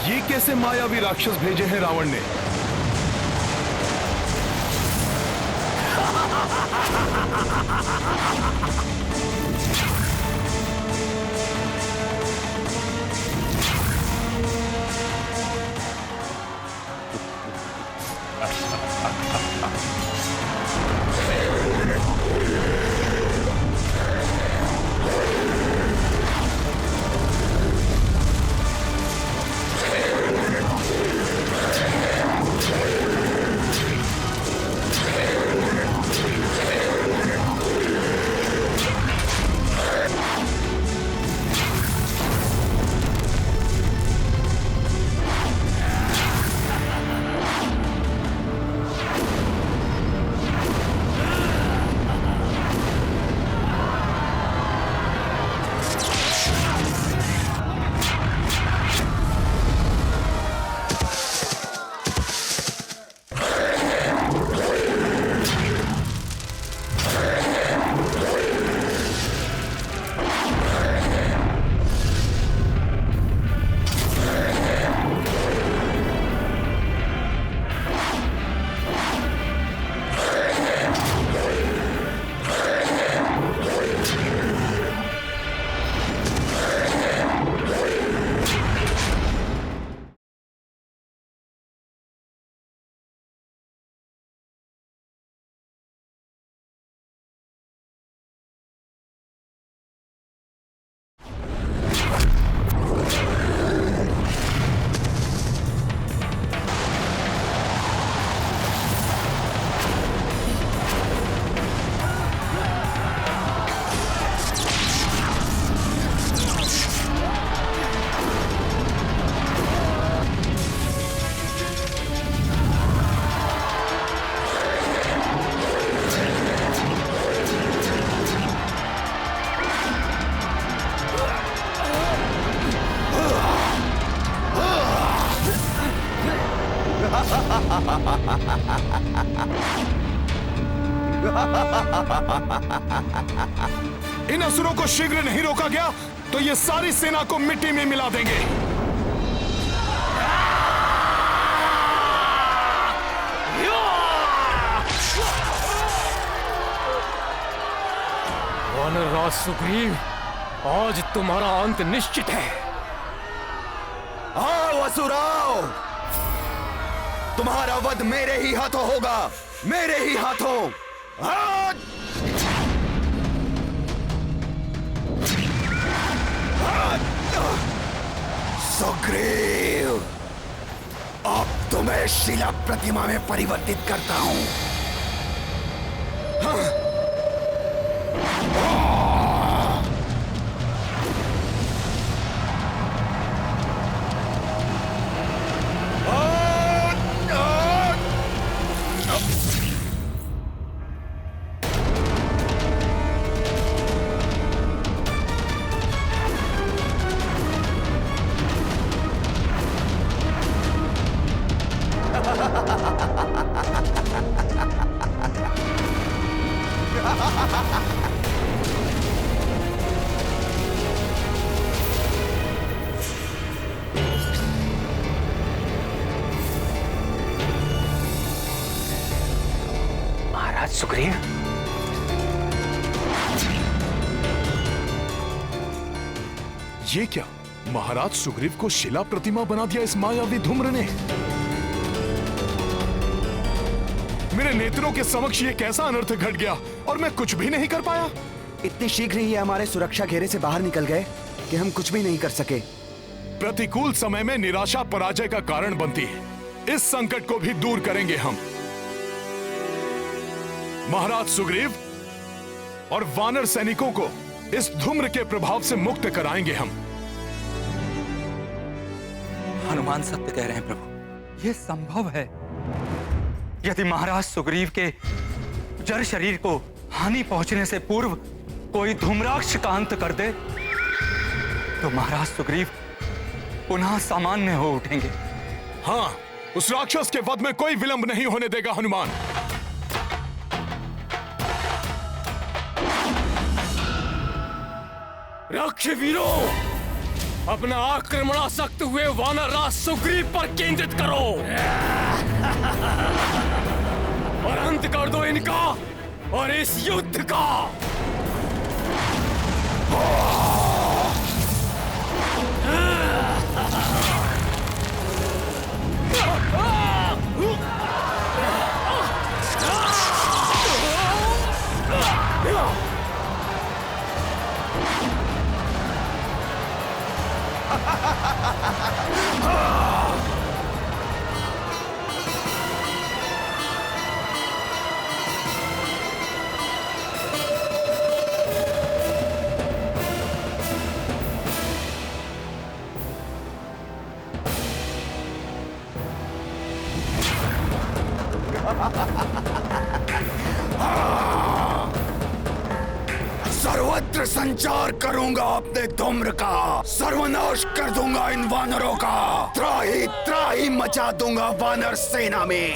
ये कैसे मायावी राक्षस भेजे हैं रावण ने? इन असुरों को शीघ्र नहीं रोका गया तो ये सारी सेना को मिट्टी में मिला देंगे। वानरराज सुग्रीव, आज तुम्हारा अंत निश्चित है। आओ असुराओ, तुम्हारा वध मेरे ही हाथों होगा, मेरे ही हाथों। सुग्रीव, अब तुम्हें शिला प्रतिमा में परिवर्तित करता हूं। महाराज सुग्रीव, ये क्या? महाराज सुग्रीव को शिला प्रतिमा बना दिया इस मायावी धूम्र ने। मेरे नेत्रों के समक्ष ये कैसा अनर्थ घट गया और मैं कुछ भी नहीं कर पाया। इतनी शीघ्र ही हमारे सुरक्षा घेरे से बाहर निकल गए कि हम कुछ भी नहीं कर सके। प्रतिकूल समय में निराशा पराजय का कारण बनती है। इस संकट को भी दूर करेंगे हम। महाराज सुग्रीव और वानर सैनिकों को इस धूम्र के प्रभाव से मुक्त कराएंगे हम। हनुमान सत्य कह रहे हैं प्रभु, यह संभव है। यदि महाराज सुग्रीव के जड़ शरीर को हानि पहुंचने से पूर्व कोई धूम्राक्ष का अंत कर दे तो महाराज सुग्रीव पुनः सामान्य हो उठेंगे। हाँ, उस राक्षस के वध में कोई विलंब नहीं होने देगा हनुमान। राक्षवीरों, अपना आक्रमणासक्त हुए वानरराज सुग्रीव पर केंद्रित करो और अंत कर दो इनका और इस युद्ध का। सर्वत्र संचार करूंगा अपने धूम्र का, सर्वनाश कर दूंगा इन वानरों का, त्राही त्राही मचा दूंगा वानर सेना में।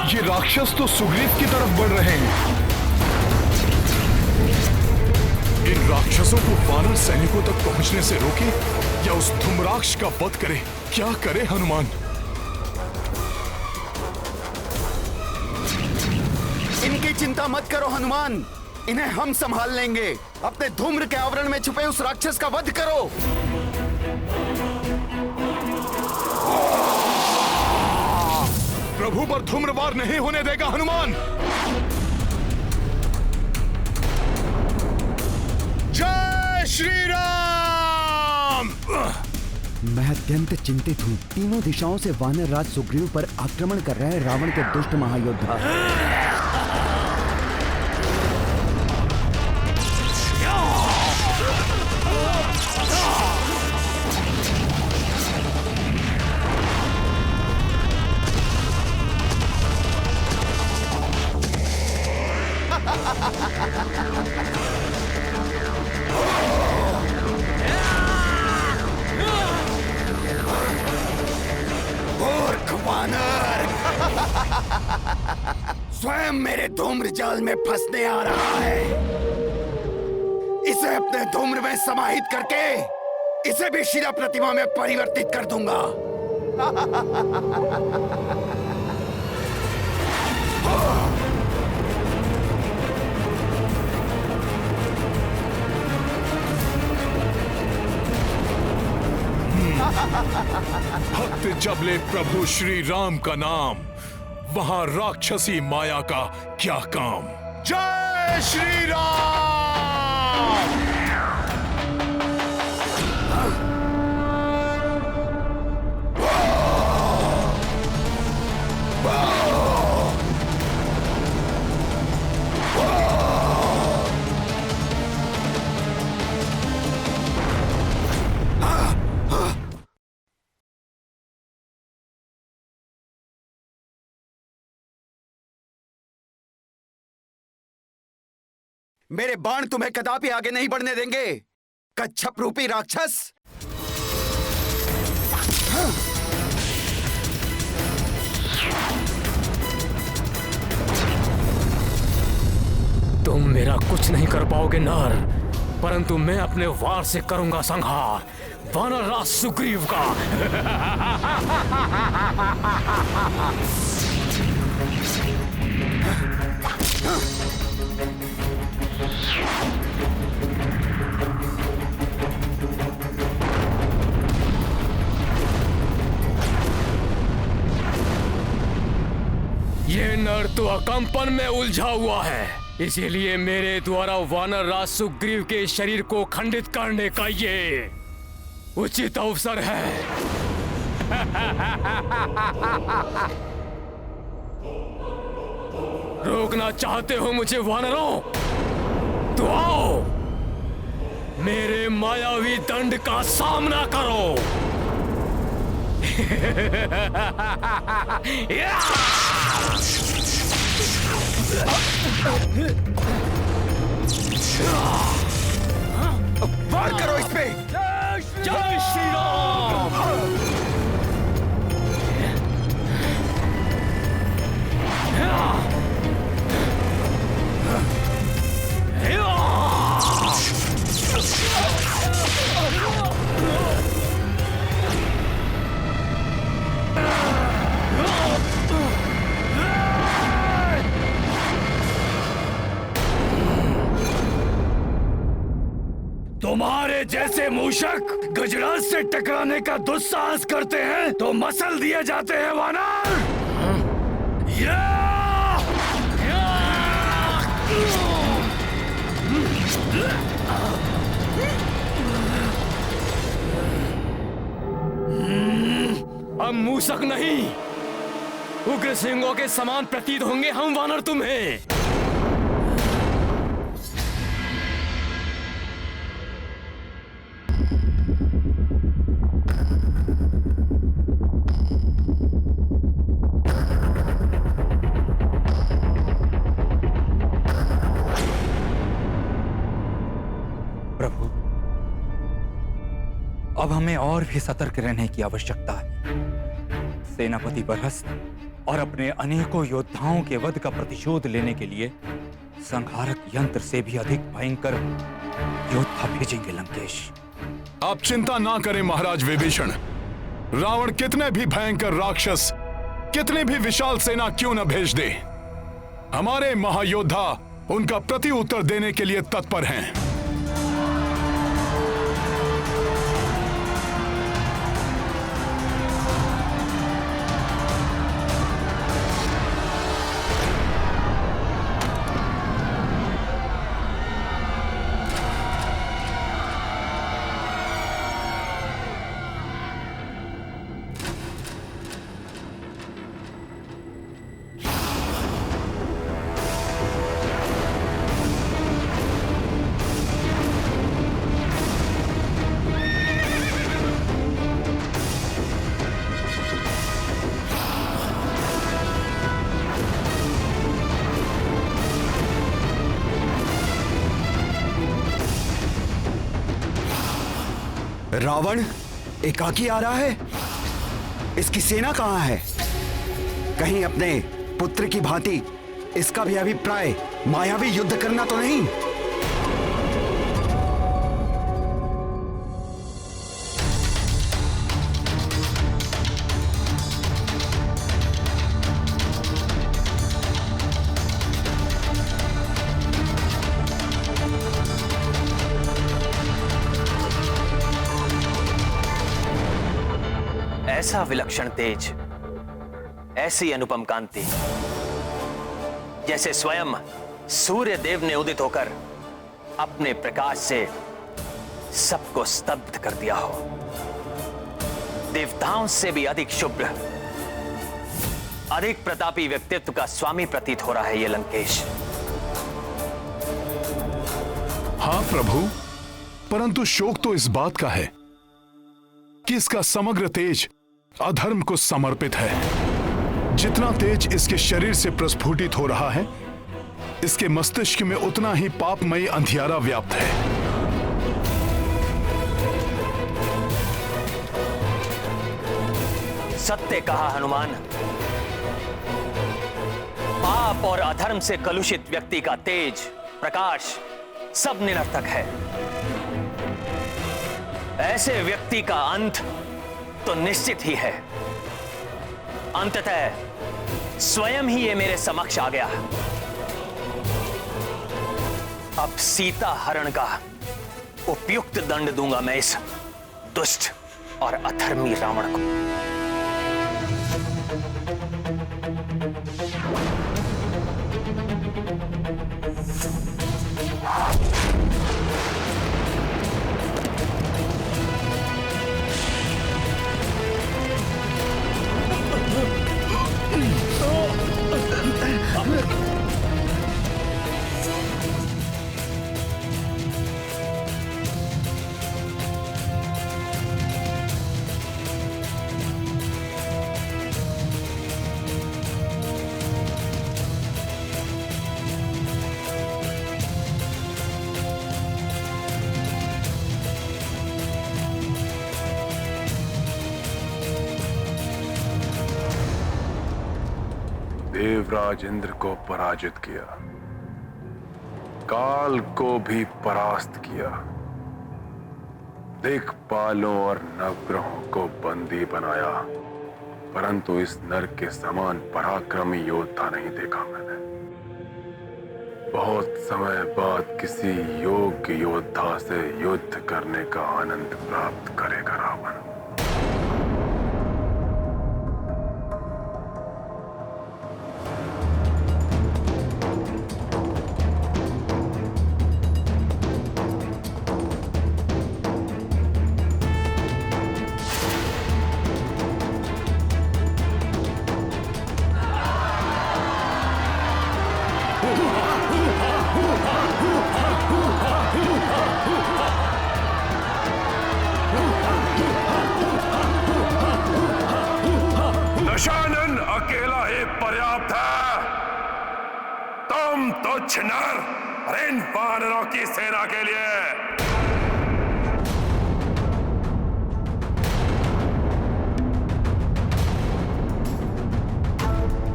ये राक्षस तो सुग्रीव की तरफ बढ़ रहे हैं। इन राक्षसों को वानर सैनिकों तक पहुंचने से रोके या उस धूम्राक्ष का वध करे। क्या करे हनुमान? इनकी चिंता मत करो हनुमान, इन्हें हम संभाल लेंगे। अपने धूम्र के आवरण में छुपे उस राक्षस का वध करो। प्रभु पर धूम्रवार नहीं होने देगा हनुमान। जय श्री राम। मैं अत्यंत चिंतित हूँ। तीनों दिशाओं से वानर राज सुग्रीव पर आक्रमण कर रहे हैं रावण के दुष्ट महायोद्धा। मूर्ख वानर! स्वयं मेरे धूम्र जाल में फंसने आ रहा है। इसे अपने धूम्र में समाहित करके इसे भी शिला प्रतिमा में परिवर्तित कर दूंगा। भक्त जब ले प्रभु श्री राम का नाम, वहां राक्षसी माया का क्या काम। जय श्री राम। मेरे बाण तुम्हें कदापि आगे नहीं बढ़ने देंगे, कच्छप रूपी राक्षस। तुम मेरा कुछ नहीं कर पाओगे नर, परंतु मैं अपने वार से करूंगा संहार वानर राज सुग्रीव का। ये नर तो अकंपन में उलझा हुआ है, इसीलिए मेरे द्वारा वानर राज सुग्रीव के शरीर को खंडित करने का ये उचित अवसर है। रोकना चाहते हो मुझे वानरों? तो आओ, मेरे मायावी दंड का सामना करो। वार करो इस पे। जय श्री राम। तुम्हारे जैसे मूषक गजराज से टकराने का दुस्साहस करते हैं तो मसल दिए जाते हैं वानर। अब मूषक नहीं, उग्र सिंहों के समान प्रतीत होंगे हम वानर तुम्हें। अब हमें और भी सतर्क रहने की आवश्यकता है। सेनापति बरहस्त और अपने अनेकों योद्धाओं के वध का प्रतिशोध लेने के लिए संहारक यंत्र से भी अधिक भयंकर योद्धा भेजेंगे लंकेश। आप चिंता ना करें महाराज विभीषण। रावण कितने भी भयंकर राक्षस, कितनी भी विशाल सेना क्यों न भेज दे, हमारे महायोद्धा उनका प्रति उत्तर देने के लिए तत्पर हैं। रावण एकाकी आ रहा है? इसकी सेना कहां है? कहीं अपने पुत्र की भांति इसका भी अभिप्राय मायावी युद्ध करना तो नहीं? ऐसा विलक्षण तेज, ऐसी अनुपम कांति, जैसे स्वयं सूर्य देव ने उदित होकर अपने प्रकाश से सबको स्तब्ध कर दिया हो। देवताओं से भी अधिक शुभ्र, अधिक प्रतापी व्यक्तित्व का स्वामी प्रतीत हो रहा है ये लंकेश। हाँ प्रभु, परंतु शोक तो इस बात का है कि इसका समग्र तेज अधर्म को समर्पित है। जितना तेज इसके शरीर से प्रस्फुटित हो रहा है, इसके मस्तिष्क में उतना ही पापमयी अंधियारा व्याप्त है। सत्य कहा हनुमान। पाप और अधर्म से कलुषित व्यक्ति का तेज, प्रकाश सब निरर्थक है। ऐसे व्यक्ति का अंत तो निश्चित ही है। अंततः स्वयं ही ये मेरे समक्ष आ गया। अब सीता हरण का उपयुक्त दंड दूंगा मैं इस दुष्ट और अधर्मी रावण को। देवराज इंद्र को पराजित किया, काल को भी परास्त किया, दिक्पालों और नवग्रहों को बंदी बनाया, परंतु इस नर के समान पराक्रमी योद्धा नहीं देखा मैंने। बहुत समय बाद किसी योग्य योद्धा से युद्ध करने का आनंद प्राप्त करेगा रावण। दशानन अकेला ही पर्याप्त है। तुम तुच्छ नर इन वानरों की सेना के लिए।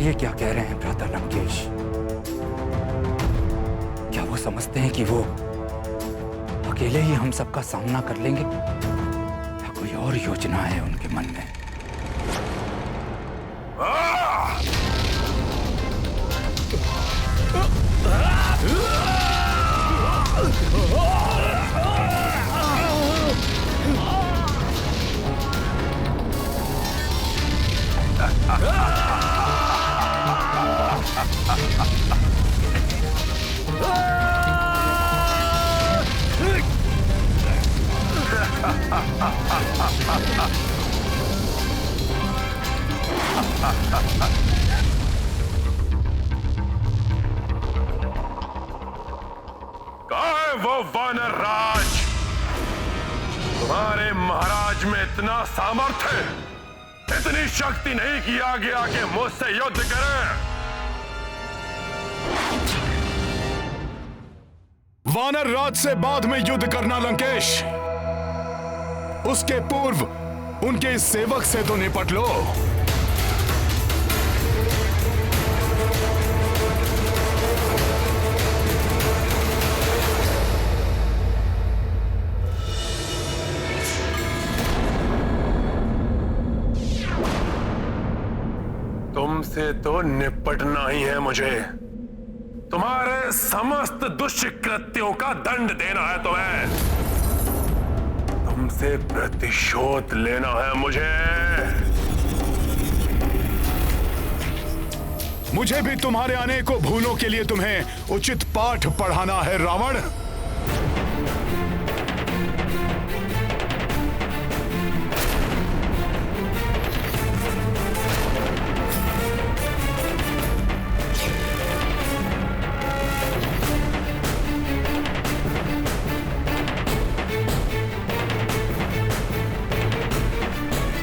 ये क्या कह रहे हैं भ्राता लंकेश? क्या वो समझते हैं कि वो अकेले ही हम सबका सामना कर लेंगे, या कोई और योजना है उनके मन में? वो वानर राज, तुम्हारे महाराज में इतना सामर्थ्य, इतनी शक्ति नहीं कि आगे आके मुझसे युद्ध करें। वानर राज से बाद में युद्ध करना लंकेश, उसके पूर्व उनके इस सेवक से तो निपट लो। तुमसे तो निपटना ही है मुझे। तुम्हारे समस्त दुष्कृत्यों का दंड देना है तुम्हें। तुमसे प्रतिशोध लेना है मुझे। मुझे भी तुम्हारे अनेकों भूलों के लिए तुम्हें उचित पाठ पढ़ाना है रावण।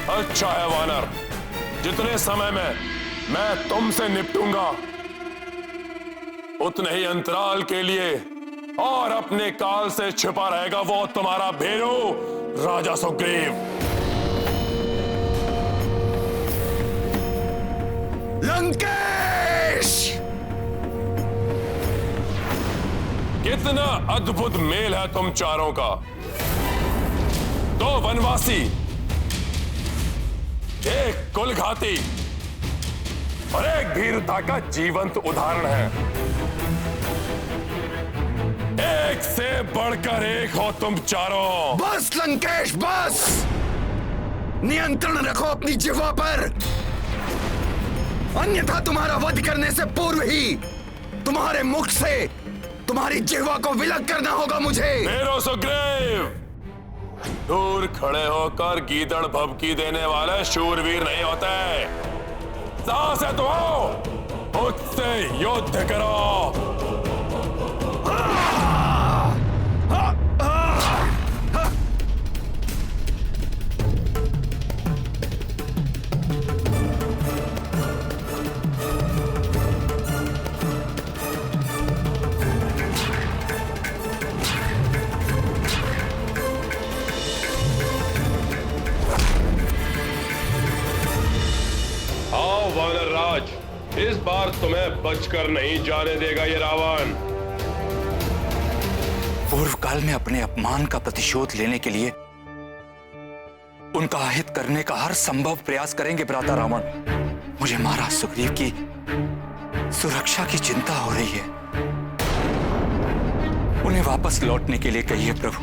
अच्छा है वानर, जितने समय में मैं तुमसे निपटूंगा उतने ही अंतराल के लिए और अपने काल से छिपा रहेगा वो तुम्हारा भेरू राजा सुग्रीव। लंकेश! कितना अद्भुत मेल है तुम चारों का। दो वनवासी, एक कुलघाती और एक भीरुता का जीवंत उदाहरण है। एक से बढ़कर एक हो तुम चारों। बस लंकेश बस! नियंत्रण रखो अपनी जिह्वा पर, अन्यथा तुम्हारा वध करने से पूर्व ही तुम्हारे मुख से तुम्हारी जिह्वा को विलग करना होगा मुझे। मेरो सुग्रीव, दूर खड़े होकर गीदड़ भभकी देने वाले शूरवीर नहीं होते। साहस है तो आओ, मुझसे युद्ध करो। वानर राज, इस बार तुम्हें बचकर नहीं जाने देगा ये रावण। पूर्व काल में अपने अपमान का प्रतिशोध लेने के लिए उनका अहित करने का हर संभव प्रयास करेंगे भ्राता रावण। मुझे महाराज सुग्रीव की सुरक्षा की चिंता हो रही है। उन्हें वापस लौटने के लिए कहिए प्रभु।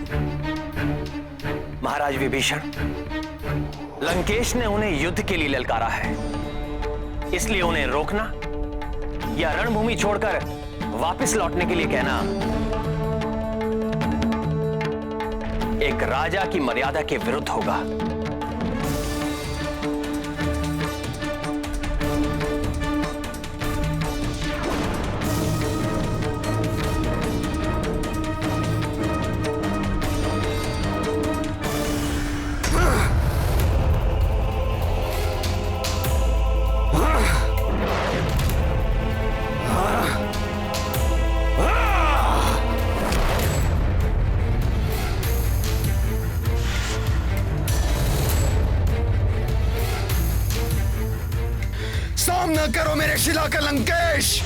महाराज विभीषण, लंकेश ने उन्हें युद्ध के लिए ललकारा है, इसलिए उन्हें रोकना या रणभूमि छोड़कर वापस लौटने के लिए कहना एक राजा की मर्यादा के विरुद्ध होगा। सामना करो मेरे शिला का लंकेश।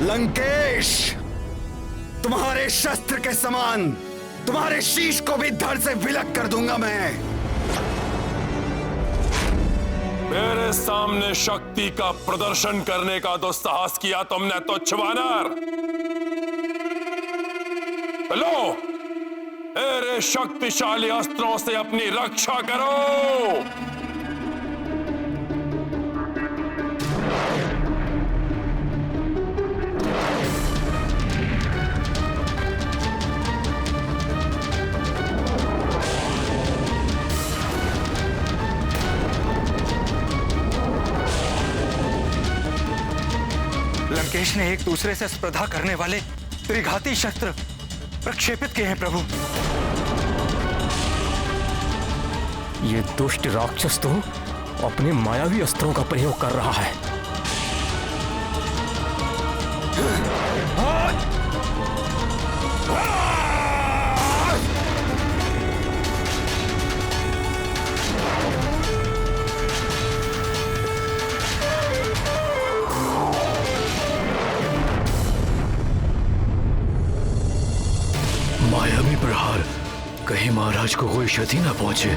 लंकेश, तुम्हारे शस्त्र के समान तुम्हारे शीश को भी धड़ से विलग कर दूंगा मैं। मेरे सामने शक्ति का प्रदर्शन करने का दुस्साहस किया तुमने तुच्छ वानर। लो, मेरे शक्तिशाली अस्त्रों से अपनी रक्षा करो। लंकेश ने एक दूसरे से स्पर्धा करने वाले त्रिघाती शस्त्र प्रक्षेपित किए हैं प्रभु। ये दुष्ट राक्षस तो अपने मायावी अस्त्रों का प्रयोग कर रहा है। मायावी प्रहार, कहीं महाराज को कोई क्षति न पहुंचे।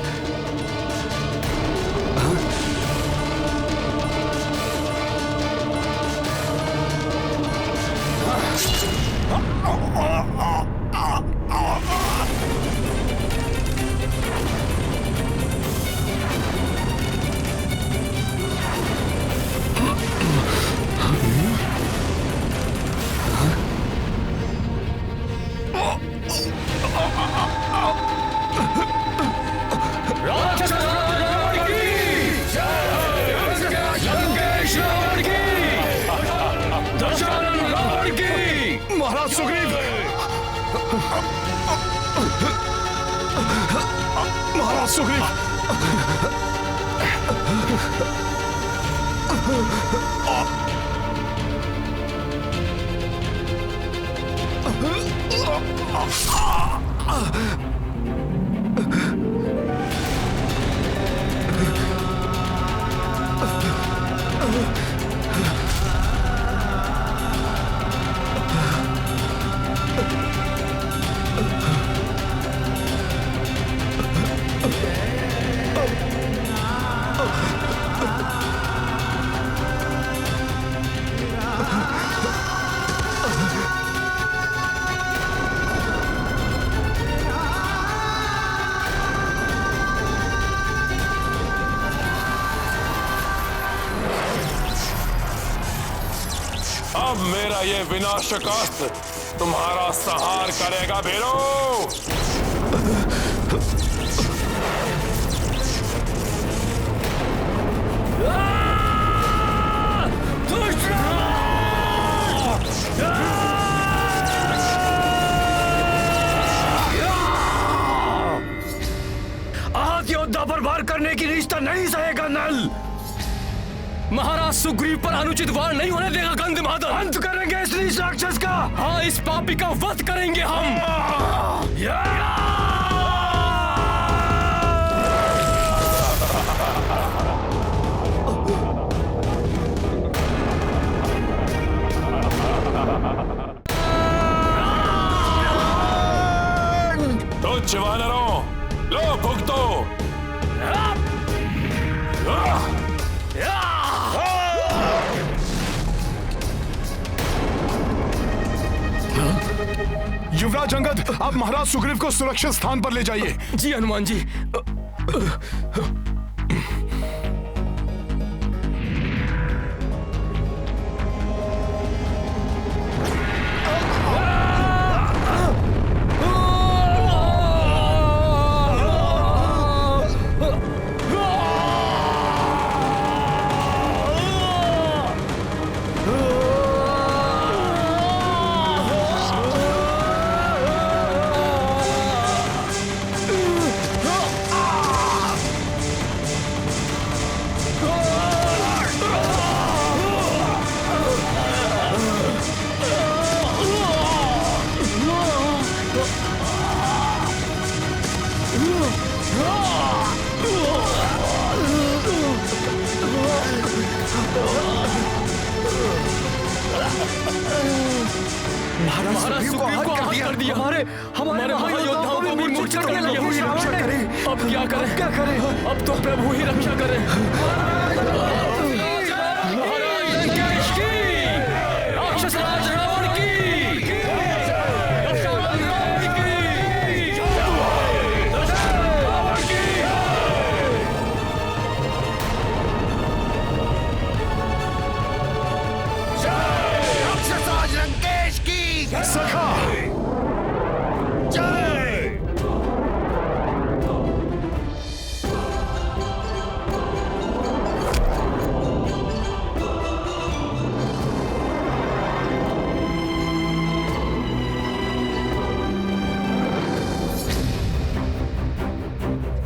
महाराज सुग्रीव, महाराज सुग्रीव, अब मेरा ये विनाशक अस्त्र तुम्हारा संहार करेगा भीरो। आज योद्धा पर वार करने की रिश्ता नहीं सहेगा नल। महाराज सुग्रीव पर अनुचित वार नहीं होने देगा गंधमादन। अंत करेंगे इस नीच राक्षस का। हाँ, इस पापी का वध करेंगे हम। तुच्छ वानरों, लो भुगतो। युवराज अंगद, आप महाराज सुग्रीव को सुरक्षित स्थान पर ले जाइए। जी हनुमान जी। महाराज सुग्रीव को आहत कर दिया। हमारे महायोद्धाओं को भी मूर्छित कर दिया। अब क्या करें? अब तो प्रभु ही रक्षा करें। महाराज लंकेश की, राक्षस राज रावण की, सखा जय।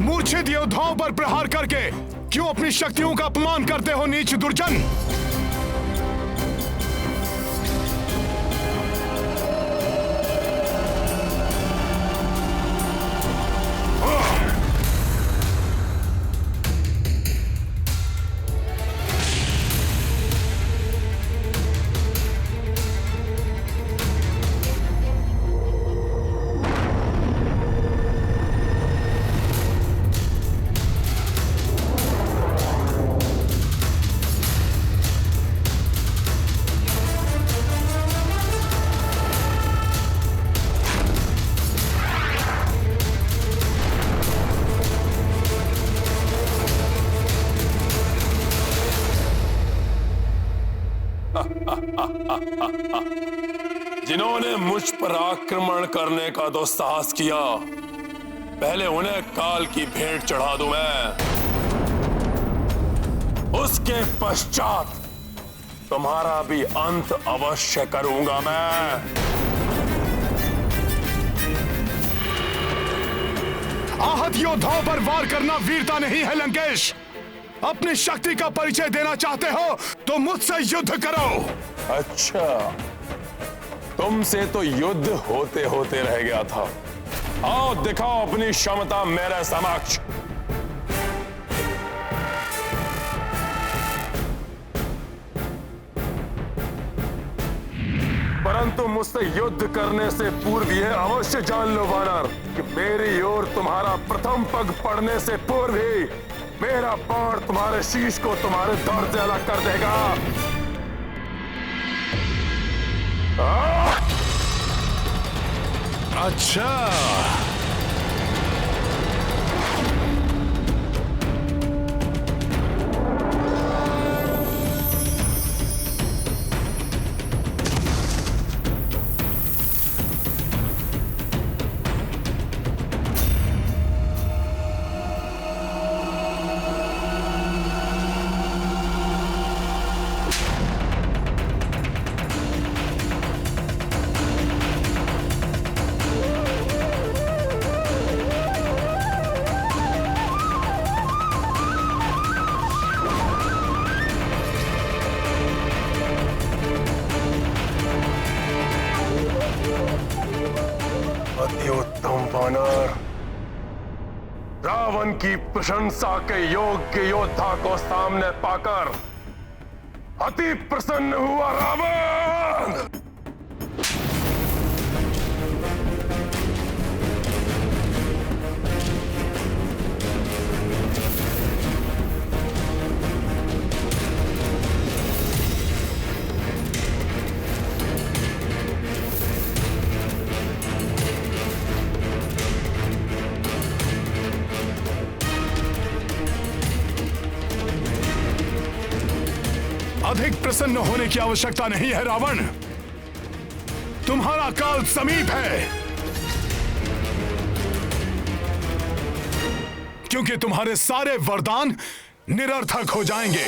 मूर्छित योद्धाओं पर प्रहार करके क्यों अपनी शक्तियों का अपमान करते हो नीच दुर्जन? जिन्होंने मुझ पर आक्रमण करने का दुस्साहस किया, पहले उन्हें काल की भेंट चढ़ा दूं मैं। उसके पश्चात तुम्हारा भी अंत अवश्य करूंगा मैं। आहत योद्धाओं पर वार करना वीरता नहीं है लंकेश। अपनी शक्ति का परिचय देना चाहते हो तो मुझसे युद्ध करो। अच्छा, तुमसे तो युद्ध होते होते रह गया था। आओ दिखाओ अपनी क्षमता मेरे समक्ष। परंतु मुझसे युद्ध करने से पूर्व यह अवश्य जान लो वानर कि मेरी ओर तुम्हारा प्रथम पग पड़ने से पूर्व ही मेरा बाण तुम्हारे शीश को तुम्हारे धड़ से अलग कर देगा। अच्छा, रावण की प्रशंसा के योग्य योद्धा को सामने पाकर अति प्रसन्न हुआ रावण। अधिक प्रसन्न होने की आवश्यकता नहीं है रावण। तुम्हारा काल समीप है, क्योंकि तुम्हारे सारे वरदान निरर्थक हो जाएंगे।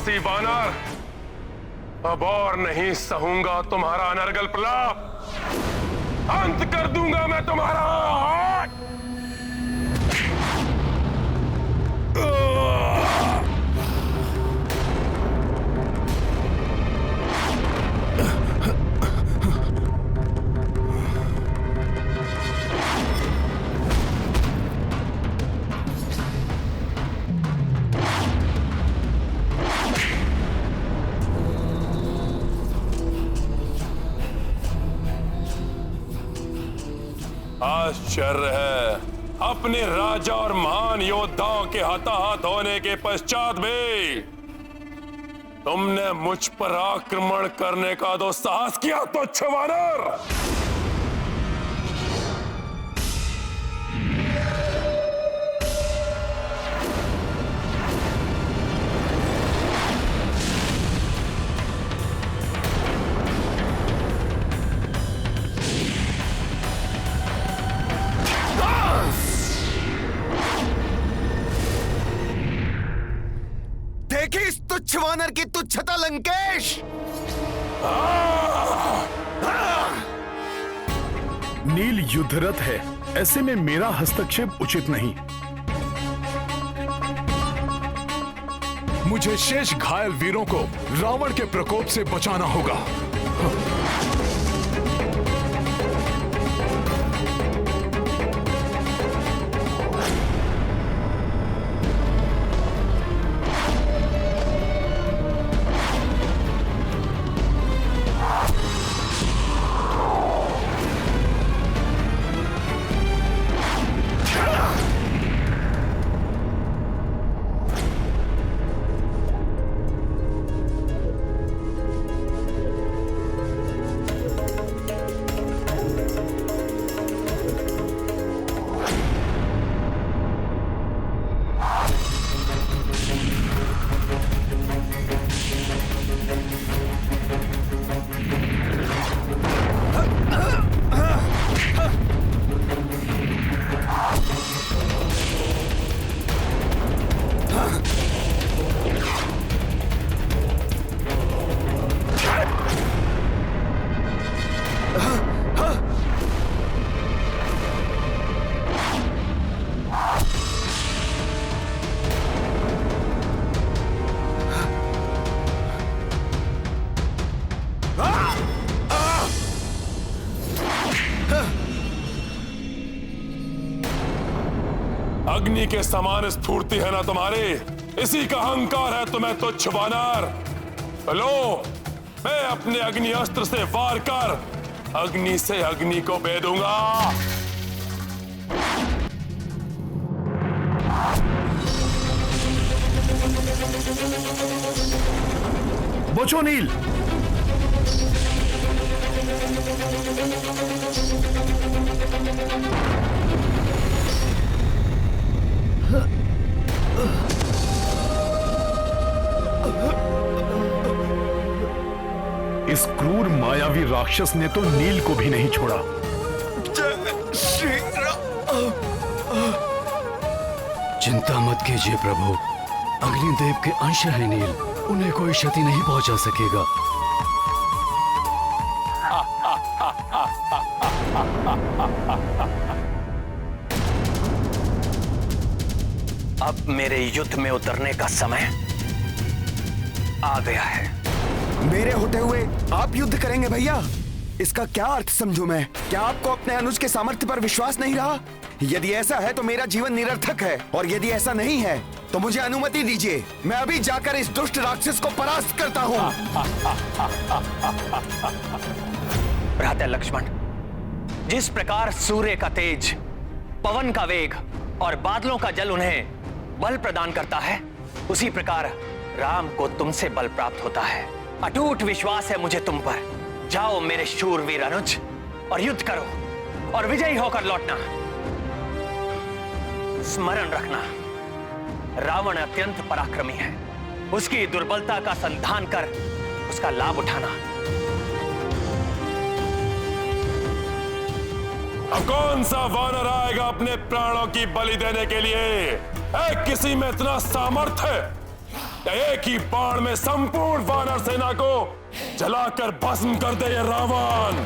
वनवासी वानर, अब और नहीं सहूंगा तुम्हारा अनर्गल प्रलाप। अंत कर दूंगा मैं तुम्हारा। आश्चर्य है, अपने राजा और महान योद्धाओं के हताहत होने के पश्चात भी तुमने मुझ पर आक्रमण करने का दुस्साहस किया तुच्छ वानर। देखी इस तुच्छ वानर की तुच्छता लंकेश। नील युद्धरत है, ऐसे में मेरा हस्तक्षेप उचित नहीं। मुझे शेष घायल वीरों को रावण के प्रकोप से बचाना होगा। अग्नि के समान स्फूर्ति है ना तुम्हारी, इसी का अहंकार है तुम्हें तुच्छ वानर। लो, मैं अपने अग्नि अस्त्र से वार कर अग्नि से अग्नि को भेदूंगा। बचो नील। इस क्रूर मायावी राक्षस ने तो नील को भी नहीं छोड़ा। चिंता मत कीजिए प्रभु, अग्निदेव के अंश है नील, उन्हें कोई क्षति नहीं पहुंचा सकेगा। अब मेरे युद्ध में उतरने का समय आ गया है। मेरे होते हुए आप युद्ध करेंगे भैया? इसका क्या अर्थ समझूं मैं? क्या आपको अपने अनुज के सामर्थ्य पर विश्वास नहीं रहा? यदि ऐसा है तो मेरा जीवन निरर्थक है, और यदि ऐसा नहीं है तो मुझे अनुमति दीजिए, मैं अभी जाकर इस दुष्ट राक्षस को परास्त करता हूँ। भ्राता लक्ष्मण, जिस प्रकार सूर्य का तेज, पवन का वेग और बादलों का जल उन्हें बल प्रदान करता है, उसी प्रकार राम को तुमसे बल प्राप्त होता है। अटूट विश्वास है मुझे तुम पर। जाओ मेरे शूरवीर अनुज, और युद्ध करो और विजयी होकर लौटना। स्मरण रखना, रावण अत्यंत पराक्रमी है। उसकी दुर्बलता का संधान कर उसका लाभ उठाना। अब कौन सा वानर आएगा अपने प्राणों की बलि देने के लिए? है किसी में इतना सामर्थ्य एक ही बाण में संपूर्ण वानर सेना को जलाकर भस्म कर दे ये रावण।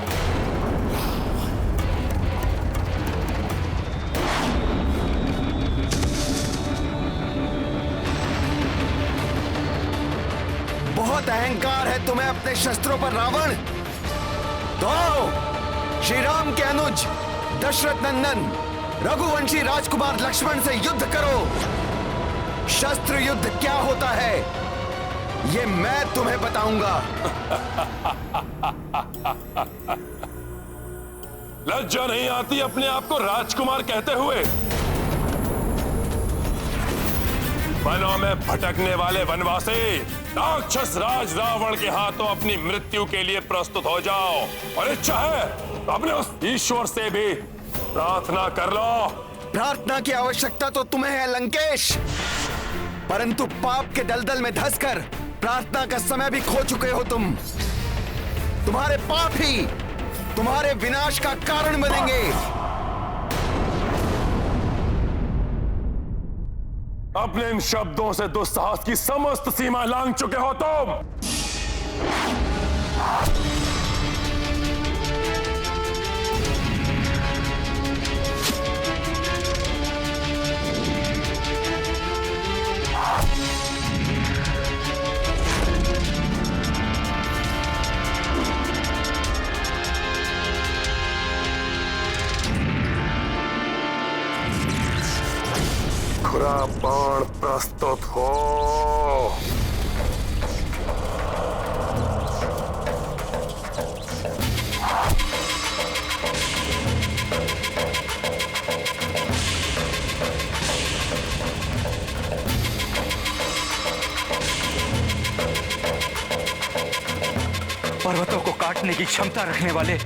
बहुत अहंकार है तुम्हें अपने शस्त्रों पर रावण। तो आओ, श्री राम के अनुज दशरथ नंदन रघुवंशी राजकुमार लक्ष्मण से युद्ध करो। शस्त्र युद्ध क्या होता है ये मैं तुम्हें बताऊंगा। लज्जा नहीं आती अपने आप को राजकुमार कहते हुए? वनों में भटकने वाले वनवासी, राक्षस राज रावण के हाथों अपनी मृत्यु के लिए प्रस्तुत हो जाओ और इच्छा है तो अपने उस ईश्वर से भी प्रार्थना कर लो। प्रार्थना की आवश्यकता तो तुम्हें है लंकेश, परंतु पाप के दलदल में धंसकर प्रार्थना का समय भी खो चुके हो तुम। तुम्हारे पाप ही तुम्हारे विनाश का कारण बनेंगे। अपने इन शब्दों से दुस्साहस की समस्त सीमा लांघ चुके हो तुम। खुरा बाण प्रस्तुत हो। पर्वतों को काटने की क्षमता रखने वाले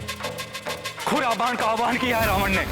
खुरा बाण का आह्वान किया है रावण ने।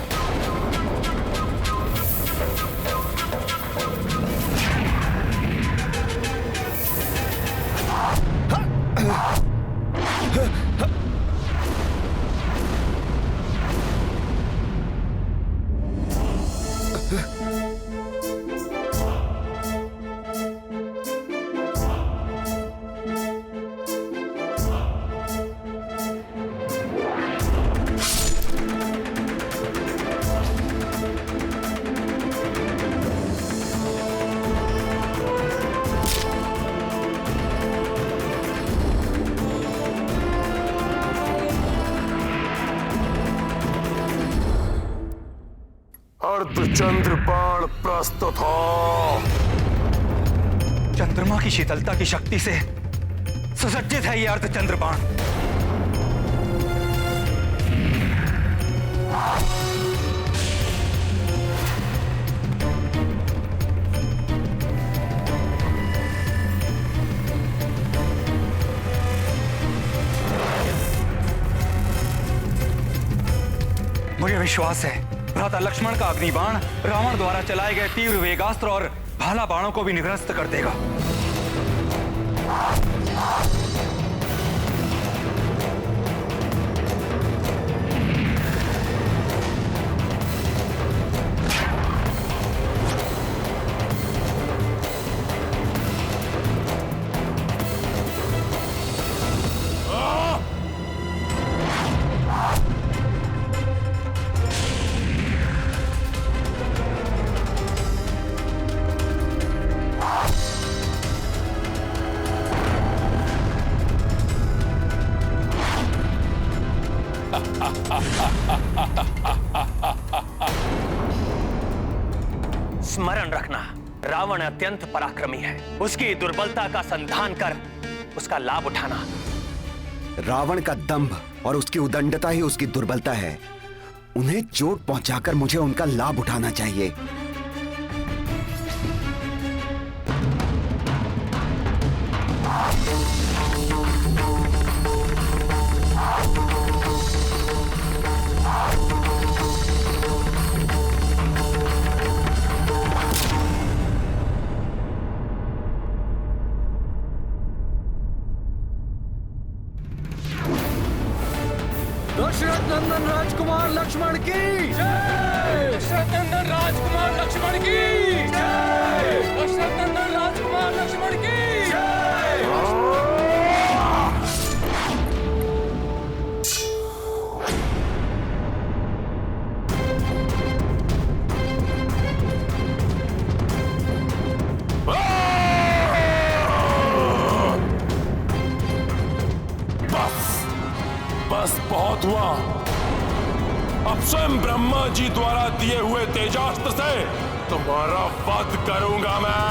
अर्धचंद्र बाण प्रस्तुत हो। चंद्रमा की शीतलता की शक्ति से सुसज्जित है ये अर्धचंद्र बाण। मुझे विश्वास है भ्राता लक्ष्मण का अग्निबाण रावण द्वारा चलाए गए तीव्र वेगास्त्र और भाला बाणों को भी निरस्त कर देगा। स्मरण रखना, रावण अत्यंत पराक्रमी है। उसकी दुर्बलता का संधान कर उसका लाभ उठाना। रावण का दंभ और उसकी उदंडता ही उसकी दुर्बलता है। उन्हें चोट पहुंचाकर मुझे उनका लाभ उठाना चाहिए। दशरथ नंदन राजकुमार लक्ष्मण की जय। दशरथ नंदन राजकुमार लक्ष्मण की जय। दशरथ नंदन राजकुमार लक्ष्मण की बस बहुत हुआ। अब स्वयं ब्रह्मा जी द्वारा दिए हुए तेजास्त्र से तुम्हारा वध करूंगा मैं।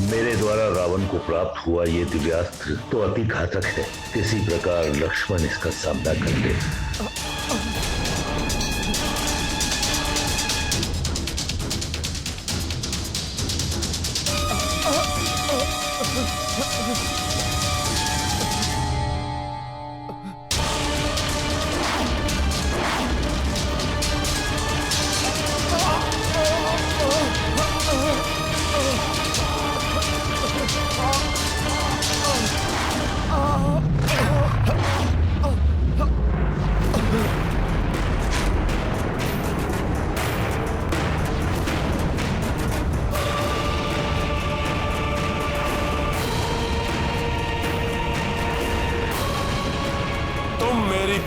मेरे द्वारा रावण को प्राप्त हुआ ये दिव्यास्त्र तो अति घातक है। किसी प्रकार लक्ष्मण इसका सामना कर ले।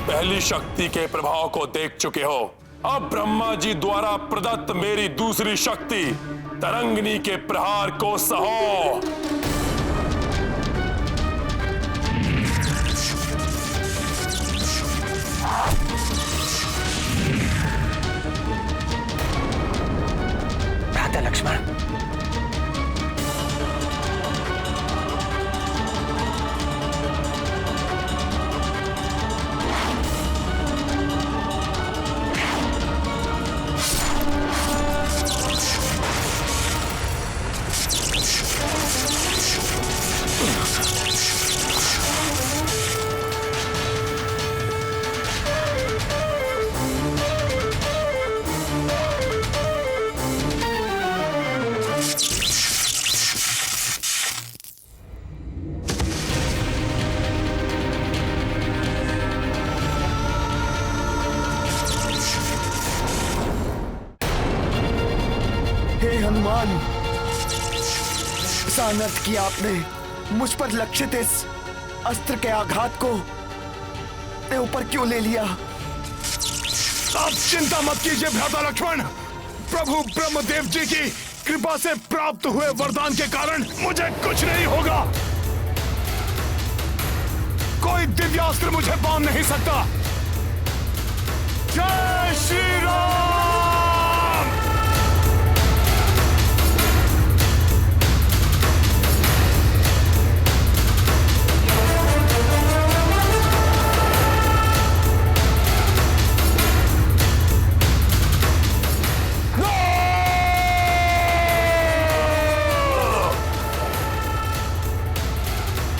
पहली शक्ति के प्रभाव को देख चुके हो। अब ब्रह्मा जी द्वारा प्रदत्त मेरी दूसरी शक्ति तरंगिनी के प्रहार को सहो। भ्राता लक्ष्मण, हनुमान, अनर्थ किया आपने। मुझ पर लक्षित इस अस्त्र के आघात को ऊपर क्यों ले लिया? आप चिंता मत कीजिए भ्राता लक्ष्मण। प्रभु ब्रह्मदेव जी की कृपा से प्राप्त हुए वरदान के कारण मुझे कुछ नहीं होगा। कोई दिव्यास्त्र मुझे बांध नहीं सकता। जय श्री राम।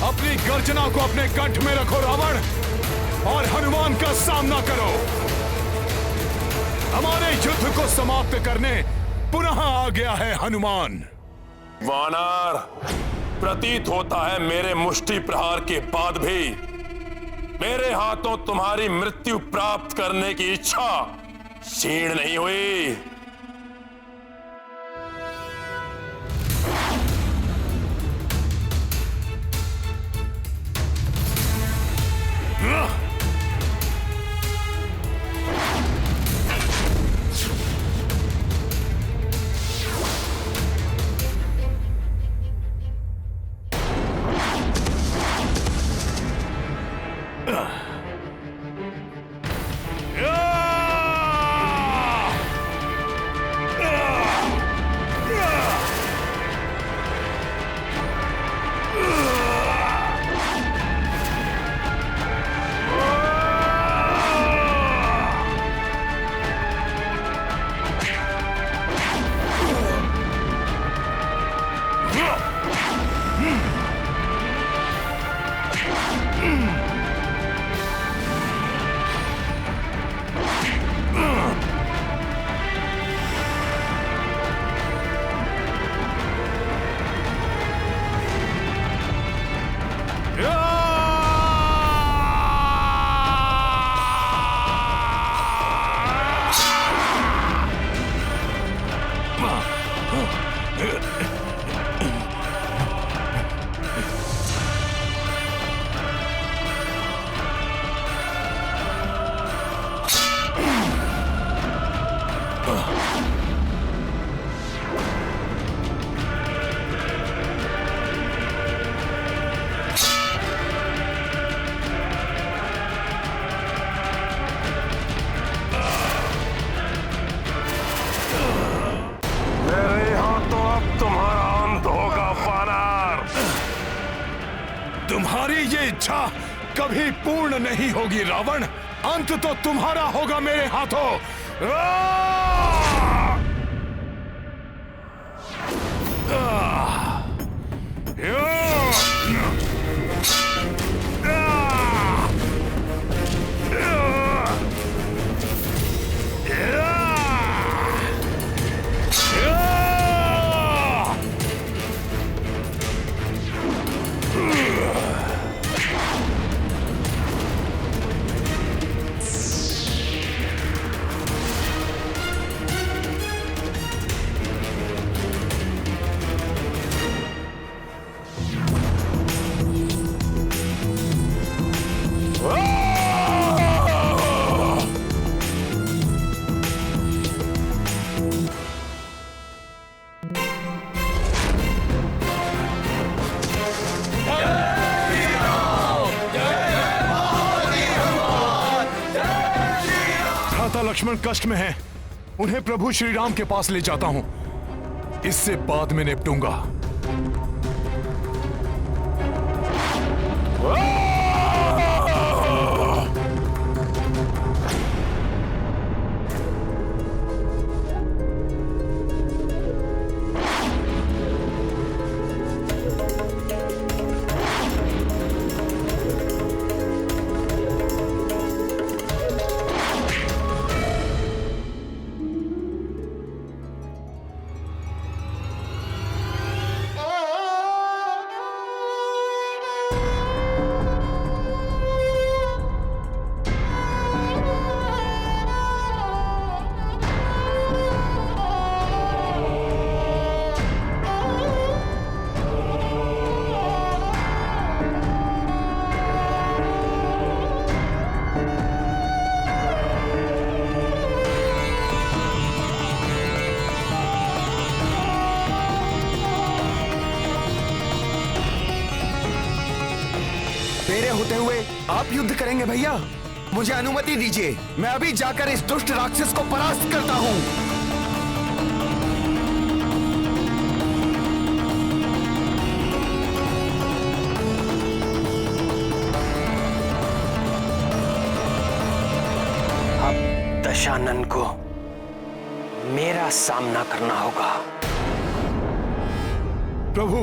अपनी गर्जना को अपने कंठ में रखो रावण, और हनुमान का सामना करो। हमारे युद्ध को समाप्त करने पुनः आ गया है हनुमान। वानर, प्रतीत होता है मेरे मुष्टि प्रहार के बाद भी मेरे हाथों तुम्हारी मृत्यु प्राप्त करने की इच्छा क्षीण नहीं हुई। तुम्हारी ये इच्छा कभी पूर्ण नहीं होगी रावण। अंत तो तुम्हारा होगा मेरे हाथों। लक्ष्मण कष्ट में हैं। उन्हें प्रभु श्री राम के पास ले जाता हूं। इससे बाद में निपटूंगा। होते हुए आप युद्ध करेंगे भैया? मुझे अनुमति दीजिए, मैं अभी जाकर इस दुष्ट राक्षस को परास्त करता हूं। अब दशानन को मेरा सामना करना होगा। प्रभु,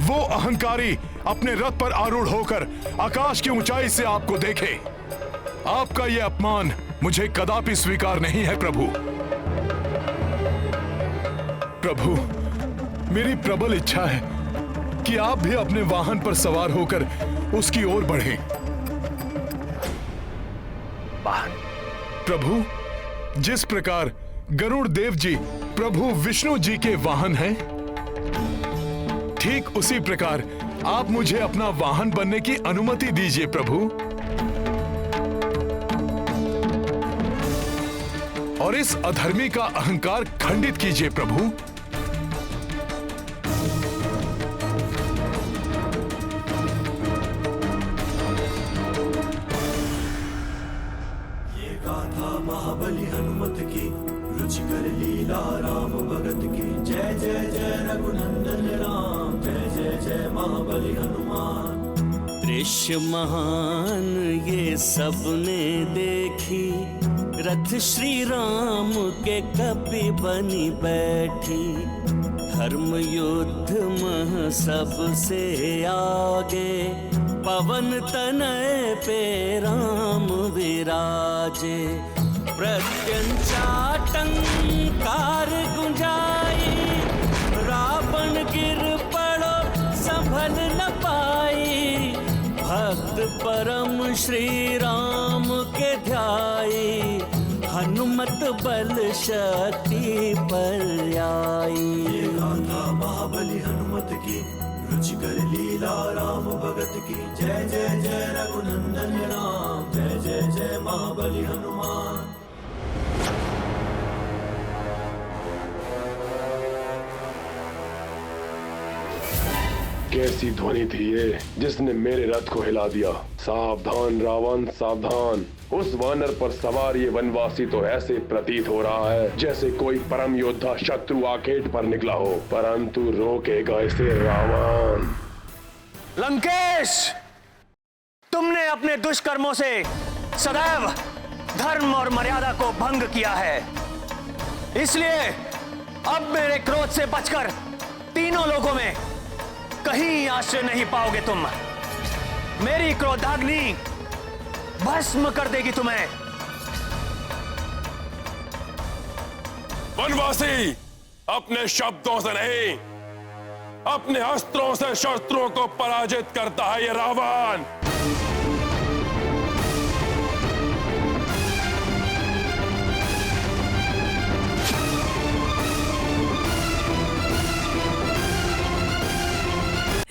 वो अहंकारी अपने रथ पर आरूढ़ होकर आकाश की ऊंचाई से आपको देखे। आपका यह अपमान मुझे कदापि स्वीकार नहीं है प्रभु। प्रभु, मेरी प्रबल इच्छा है कि आप भी अपने वाहन पर सवार होकर उसकी ओर बढ़ें। वाहन? प्रभु, जिस प्रकार गरुड़ देव जी प्रभु विष्णु जी के वाहन हैं, ठीक उसी प्रकार आप मुझे अपना वाहन बनने की अनुमति दीजिए प्रभु। और इस अधर्मी का अहंकार खंडित कीजिए प्रभु। ये गाथा महाबली हनुमत की, रुचिकर लीला राम भगत की। जय जय जय रघुनंदन राम, जय जय जय महाबली हनुमान। दृश्य महान ये सबने देखी, रथ श्री राम के कपि बनी बैठी। धर्म युद्ध मह सबसे आगे, पवन तनय पे राम विराजे। प्रत्यंचाटंकार गुंजाई, रावण गिर पड़ो संभल न पाई। भक्त परम श्री राम के ध्याई, हनुमत बल शक्ति पर आई। ये गाथा महाबली हनुमत की, रुचिकर लीला राम भगत की। जय जय जय रघुनंदन राम, जय जय जय महाबली हनुमान। कैसी ध्वनि थी ये जिसने मेरे रथ को हिला दिया। सावधान रावण सावधान, उस वानर पर सवार ये वनवासी तो ऐसे प्रतीत हो रहा है जैसे कोई परम योद्धा शत्रु आखेट पर निकला हो, परंतु रोकेगा इसे रावण। लंकेश, तुमने अपने दुष्कर्मों से सदैव धर्म और मर्यादा को भंग किया है। इसलिए अब मेरे क्रोध से बचकर तीनों लोगों में कहीं आश्रय नहीं पाओगे तुम। मेरी क्रोधाग्नि भस्म कर देगी तुम्हें। वनवासी, अपने शब्दों से नहीं, अपने अस्त्रों से शस्त्रों को पराजित करता है ये रावण।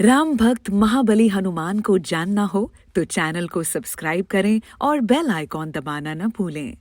राम भक्त महाबली हनुमान को जानना हो तो चैनल को सब्सक्राइब करें और बेल आइकॉन दबाना न भूलें।